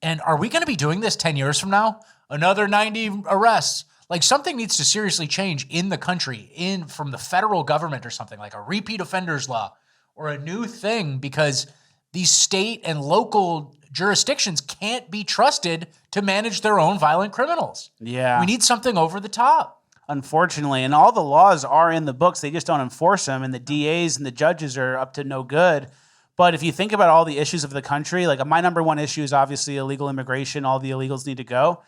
And are we going to be doing this 10 years from now? Another 90 arrests. Like, something needs to seriously change in the country, from the federal government or something, like a repeat offenders law or a new thing, because these state and local jurisdictions can't be trusted to manage their own violent criminals. Yeah. We need something over the top. Unfortunately. And all the laws are in the books. They just don't enforce them. And the DAs and the judges are up to no good. But if you think about all the issues of the country, like my number one issue is obviously illegal immigration. All the illegals need to go.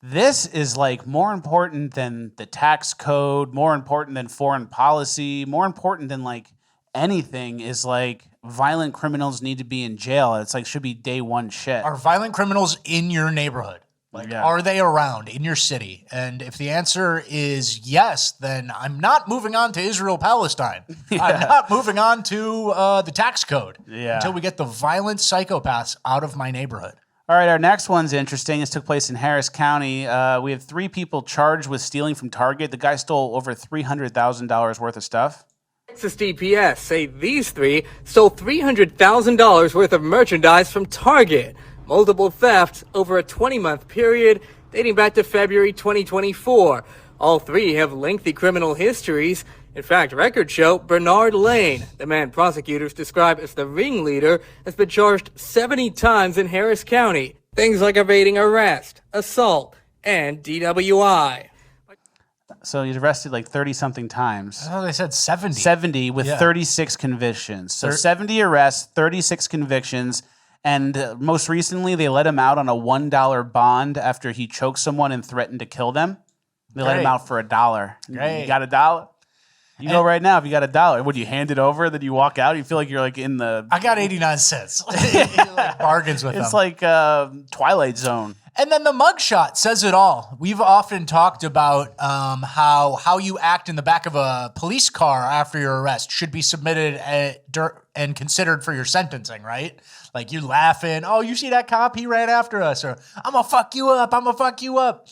This is like more important than the tax code, more important than foreign policy, more important than like anything is like violent criminals need to be in jail. It's like should be day one shit. Are violent criminals in your neighborhood? Like, are they around in your city? And if the answer is yes, then I'm not moving on to Israel-Palestine. I'm not moving on to the tax code until we get the violent psychopaths out of my neighborhood. All right, our next one's interesting. This took place in Harris County. We have 3 people charged with stealing from Target. The guy stole over $300,000 worth of stuff. Texas DPS say these 3 stole $300,000 worth of merchandise from Target. Multiple thefts over a 20-month period dating back to February 2024. All 3 have lengthy criminal histories. In fact, records show Bernard Lane, the man prosecutors describe as the ringleader, has been charged 70 times in Harris County. Things like evading arrest, assault, and DWI. So he's arrested like 30-something times. I thought they said 70. 70 with 36 convictions. So 70 arrests, 36 convictions. And most recently, they let him out on a $1 bond after he choked someone and threatened to kill them. They let him out for $1. Great. You got $1? You go right now if you got $1. Would you hand it over? Then you walk out? You feel like you're like in the... I got 89 cents. Like bargains with them. It's like Twilight Zone. And then the mugshot says it all. We've often talked about how you act in the back of a police car after your arrest should be submitted and considered for your sentencing, right? Like you laughing, oh, you see that cop? He ran after us. Or I'm going to fuck you up. I'm going to fuck you up.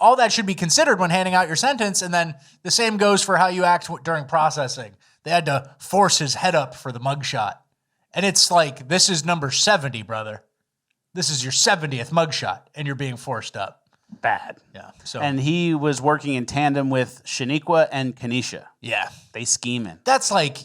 All that should be considered when handing out your sentence. And then the same goes for how you act during processing. They had to force his head up for the mugshot. And it's like, this is number 70, brother. This is your 70th mugshot, and you're being forced up. Bad. Yeah. So And he was working in tandem with Shaniqua and Kanisha. Yeah. They scheming. That's like,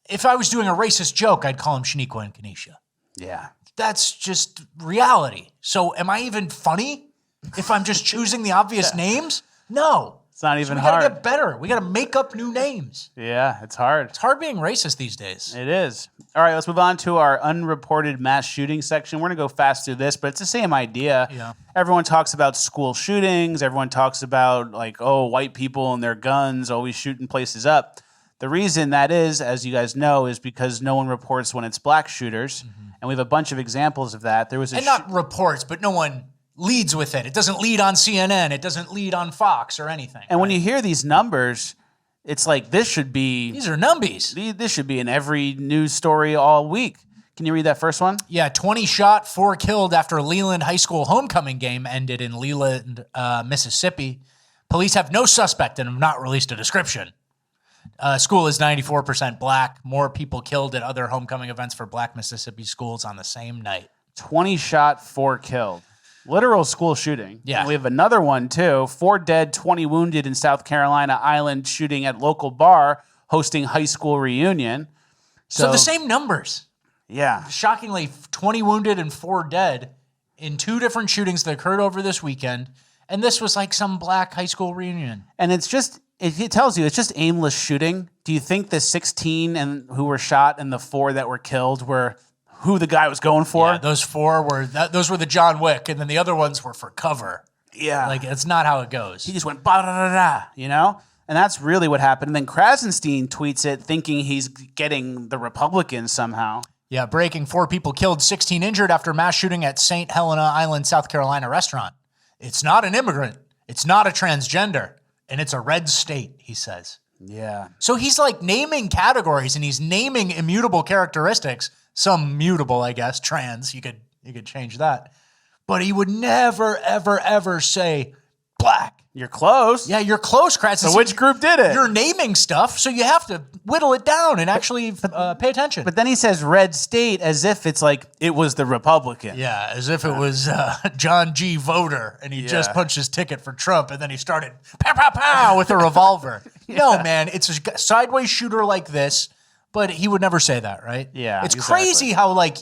if I was doing a racist joke, I'd call him Shaniqua and Kanisha. Yeah. That's just reality. So am I even funny if I'm just choosing the obvious names? No. It's not even we hard. We gotta get better. We gotta make up new names. Yeah, it's hard. It's hard being racist these days. It is. All right, let's move on to our unreported mass shooting section. We're going to go fast through this, but it's the same idea. Yeah. Everyone talks about school shootings. Everyone talks about, like, oh, white people and their guns always shooting places up. The reason that is, as you guys know, is because no one reports when it's black shooters. Mm-hmm. And we have a bunch of examples of that. There was not reports, but no one leads with it. It doesn't lead on CNN. It doesn't lead on Fox or anything. And when you hear these numbers, it's like this should be... These are numbies. This should be in every news story all week. Can you read that first one? Yeah, 20 shot, 4 killed after Leland High School homecoming game ended in Leland, Mississippi. Police have no suspect and have not released a description. School is 94% black. More people killed at other homecoming events for black Mississippi schools on the same night. 20 shot, 4 killed. Literal school shooting. Yeah. And we have another one, too. 4 dead, 20 wounded in South Carolina Island shooting at local bar hosting high school reunion. So the same numbers. Yeah. Shockingly, 20 wounded and 4 dead in 2 different shootings that occurred over this weekend. And this was like some black high school reunion. And it's just, it tells you, it's just aimless shooting. Do you think the 16 and who were shot and the 4 that were killed were who the guy was going for? Yeah, those 4 were, those were the John Wick, and then the other ones were for cover. Yeah. Like, it's not how it goes. He just went, ba-da-da-da, you know? And that's really what happened. And then Krasenstein tweets it thinking he's getting the Republicans somehow. Yeah, breaking 4 people killed, 16 injured after mass shooting at St. Helena Island, South Carolina restaurant. It's not an immigrant. It's not a transgender. And it's a red state, he says. Yeah. So he's like naming categories and he's naming immutable characteristics. Some mutable, I guess, trans. You could change that. But he would never, ever, ever say black. You're close. Yeah, you're close, Kratz. So which group did it? You're naming stuff, so you have to whittle it down and actually pay attention. But then he says red state as if it's like it was the Republican. Yeah, as if it was John G. Voter, and he just punched his ticket for Trump, and then he started pow, pow, pow with a revolver. No, man, it's a sideways shooter like this, but he would never say that, right? Yeah, It's crazy how, like,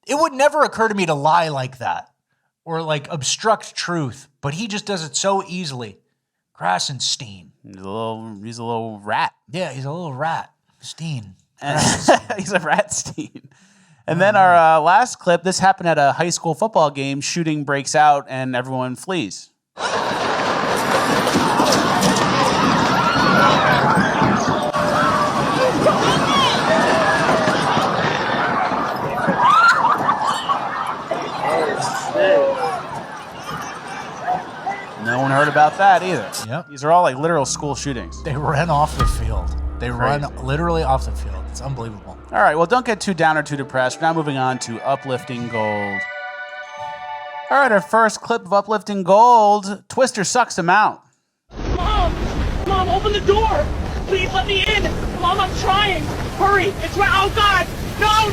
it would never occur to me to lie like that or, like, obstruct truth, but he just does it so easily. Krasenstein. He's a little rat. Yeah, he's a little rat. Steen. He's a rat Steen. And then our last clip, this happened at a high school football game. Shooting breaks out and everyone flees. No one heard about that either. Yep. These are all like literal school shootings. They ran off the field. They run literally off the field. It's unbelievable. All right, well, don't get too down or too depressed. We're now moving on to Uplifting Gold. All right, our first clip of Uplifting Gold, Twister sucks him out. Mom, open the door. Please let me in. Mom, I'm trying. Hurry. It's right. Oh, God. No.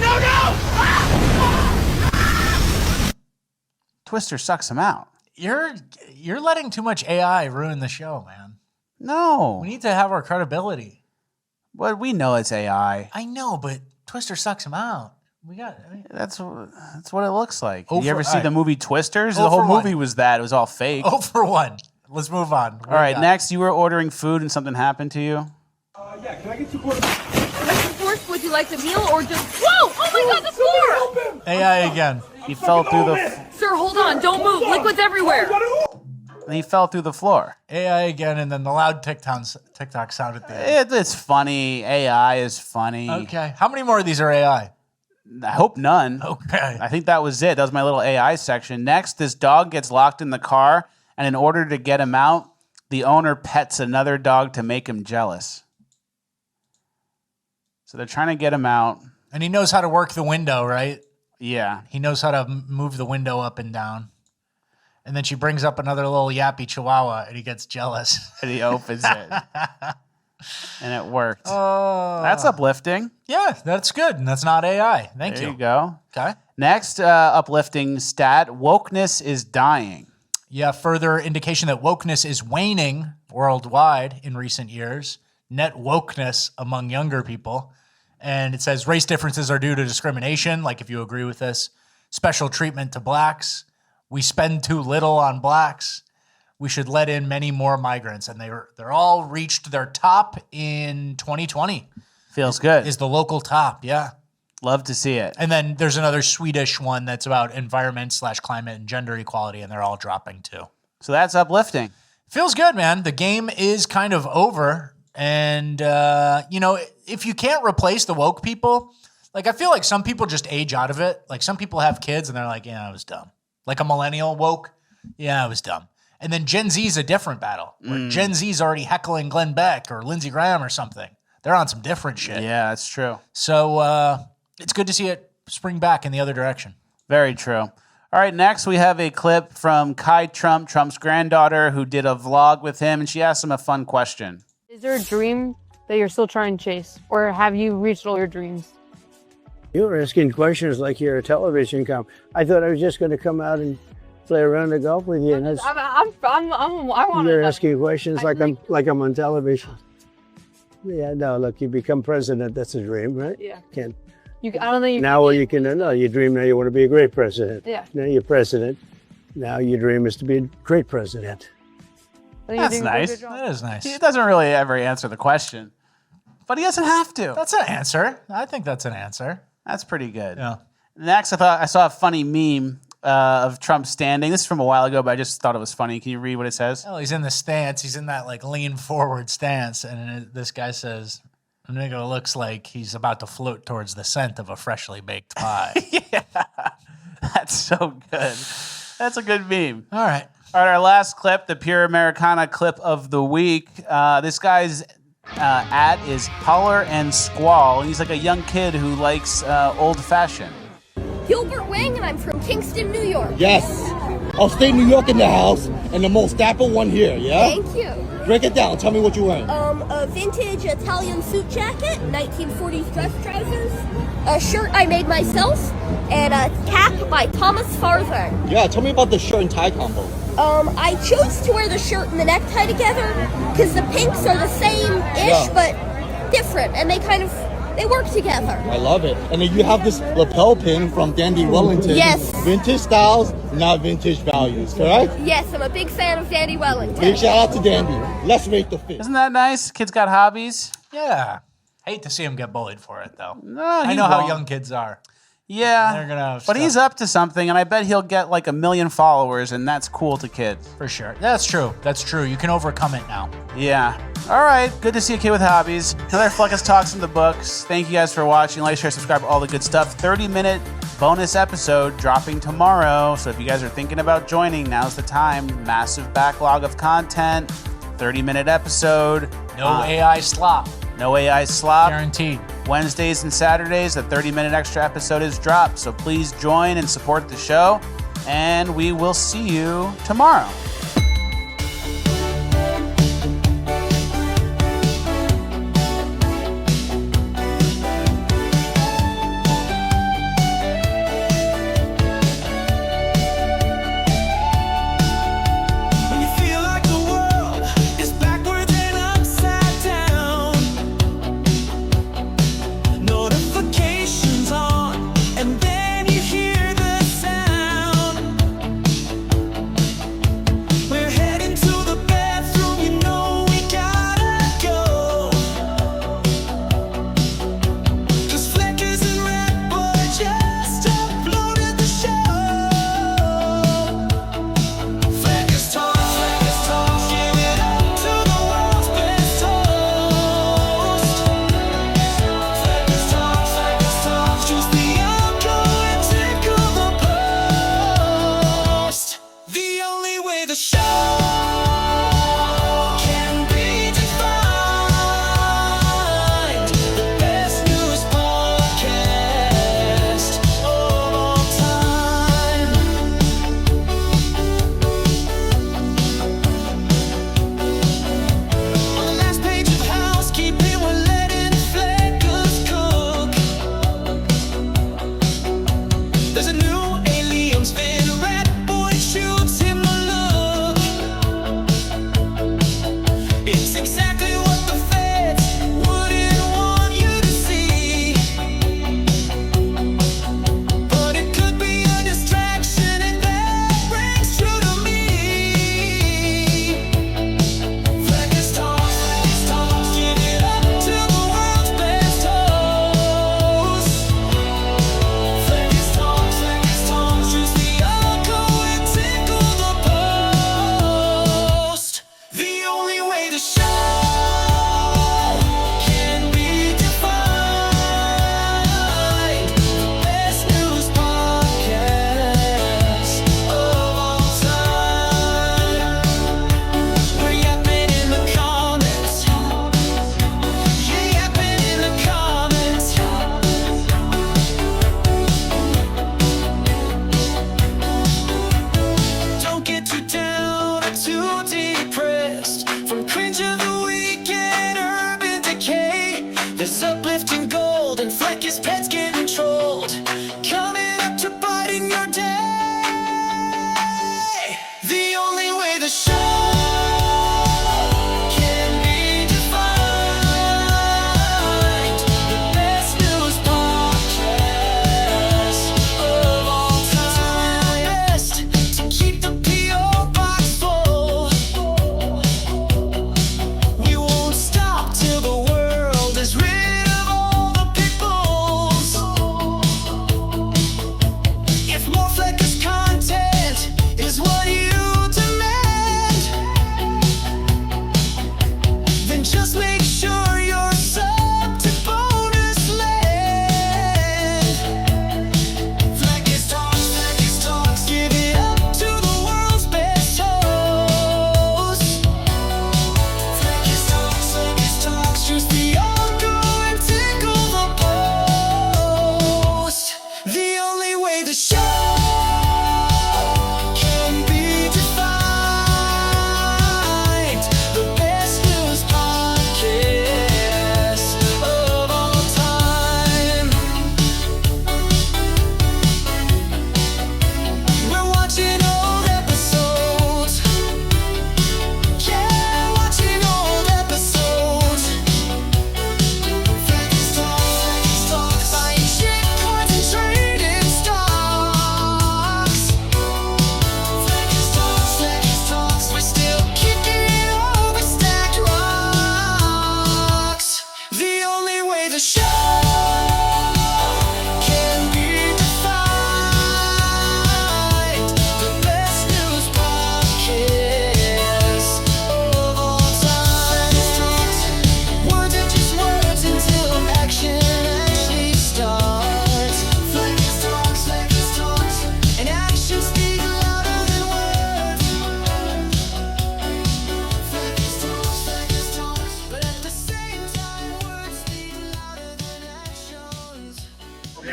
Twister sucks him out. You're letting too much AI ruin the show, man. No. We need to have our credibility. Well, we know it's AI. I know, but Twister sucks him out. That's what it looks like. Oh, Did you ever see the movie Twisters? Oh, The whole for movie one. was that. It was all fake. Oh, for one. Let's move on. All right, next, you were ordering food and something happened to you. Yeah, can I get 2 quarters? First, would you like the meal or just... Whoa! Oh my God, the floor! AI again. He fell through the... Sir, hold on. Don't move. Liquid's everywhere. And he fell through the floor. AI again, and then the loud TikTok sound at the end. It's funny. AI is funny. Okay. How many more of these are AI? I hope none. Okay. I think that was it. That was my little AI section. Next, this dog gets locked in the car, and in order to get him out, the owner pets another dog to make him jealous. So they're trying to get him out. And he knows how to work the window, right? Yeah. He knows how to move the window up and down. And then she brings up another little yappy chihuahua, and he gets jealous. And he opens it. And it worked. That's uplifting. Yeah, that's good. And that's not AI. Thank you. There you go. Okay. Next uplifting stat, wokeness is dying. Yeah, further indication that wokeness is waning worldwide in recent years. Net wokeness among younger people. And it says race differences are due to discrimination, like if you agree with this. Special treatment to blacks. We spend too little on blacks. We should let in many more migrants. And they're all reached their top in 2020. Feels good. Is the local top, yeah. Love to see it. And then there's another Swedish one that's about environment/climate and gender equality, and they're all dropping too. So that's uplifting. Feels good, man. The game is kind of over. And, if you can't replace the woke people, like I feel like some people just age out of it. Like some people have kids and they're like, yeah, I was dumb. Like a millennial woke, yeah, I was dumb. And then Gen Z is a different battle. Where Gen Z is already heckling Glen Beck or Lindsey Graham or something. They're on some different shit. Yeah, that's true. So it's good to see it spring back in the other direction. Very true. All right, next we have a clip from Kai Trump, Trump's granddaughter, who did a vlog with him, and she asked him a fun question. Is there a dream that you're still trying to chase, or have you reached all your dreams? You're asking questions like you're a television com. I thought I was just going to come out and play around the golf with you. I want You're asking questions like I'm on television. Yeah, no, look, you become president. That's a dream, right? Yeah. Can't. I don't think you Now you can, no, you dream now you want to be a great president. Yeah. Now you're president. Now your dream is to be a great president. That's nice. That is nice. He doesn't really ever answer the question, but he doesn't have to. That's an answer. I think that's an answer. That's pretty good. Yeah. Next, I saw a funny meme of Trump standing. This is from a while ago, but I just thought it was funny. Can you read what it says? Oh, he's in the stance. He's in that like lean forward stance. And this guy says, the nigga looks like he's about to float towards the scent of a freshly baked pie. Yeah. That's so good. That's a good meme. All right. All right, our last clip, the Pure Americana clip of the week. This guy's ad is Holler and Squall. He's like a young kid who likes old fashioned. Gilbert Wang, and I'm from Kingston, New York. Yes. Upstate New York in the house, and the most dapper one here, yeah? Thank you. Break it down. Tell me what you're wearing. A vintage Italian suit jacket, 1940s dress trousers, a shirt I made myself, and a cap by Thomas Farthing. Yeah, tell me about the shirt and tie combo. I chose to wear the shirt and the necktie together because the pinks are the same-ish, but different, and they work together. I love it. And then you have this lapel pin from Dandy Wellington. Yes. Vintage styles, not vintage values, correct? Yes, I'm a big fan of Dandy Wellington. Big shout out to Dandy. Let's rate the fit. Isn't that nice? Kids got hobbies. Yeah. Hate to see him get bullied for it, though. No, I know how young kids are. Yeah, They're gonna have but he's up to something, and I bet he'll get like 1 million followers, and that's cool to kids. For sure. That's true. That's true. You can overcome it now. Yeah. All right. Good to see a kid with hobbies. Another Fluckus Talks in the books. Thank you guys for watching. Like, share, subscribe, all the good stuff. 30-minute bonus episode dropping tomorrow. So if you guys are thinking about joining, now's the time. Massive backlog of content. 30-minute episode. No AI slop. No AI slop. Guaranteed. Wednesdays and Saturdays, the 30-minute extra episode is dropped. So please join and support the show. And we will see you tomorrow.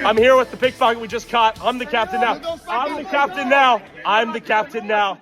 I'm here with the pickpocket we just caught. I'm the captain now. I'm the captain now. I'm the captain now.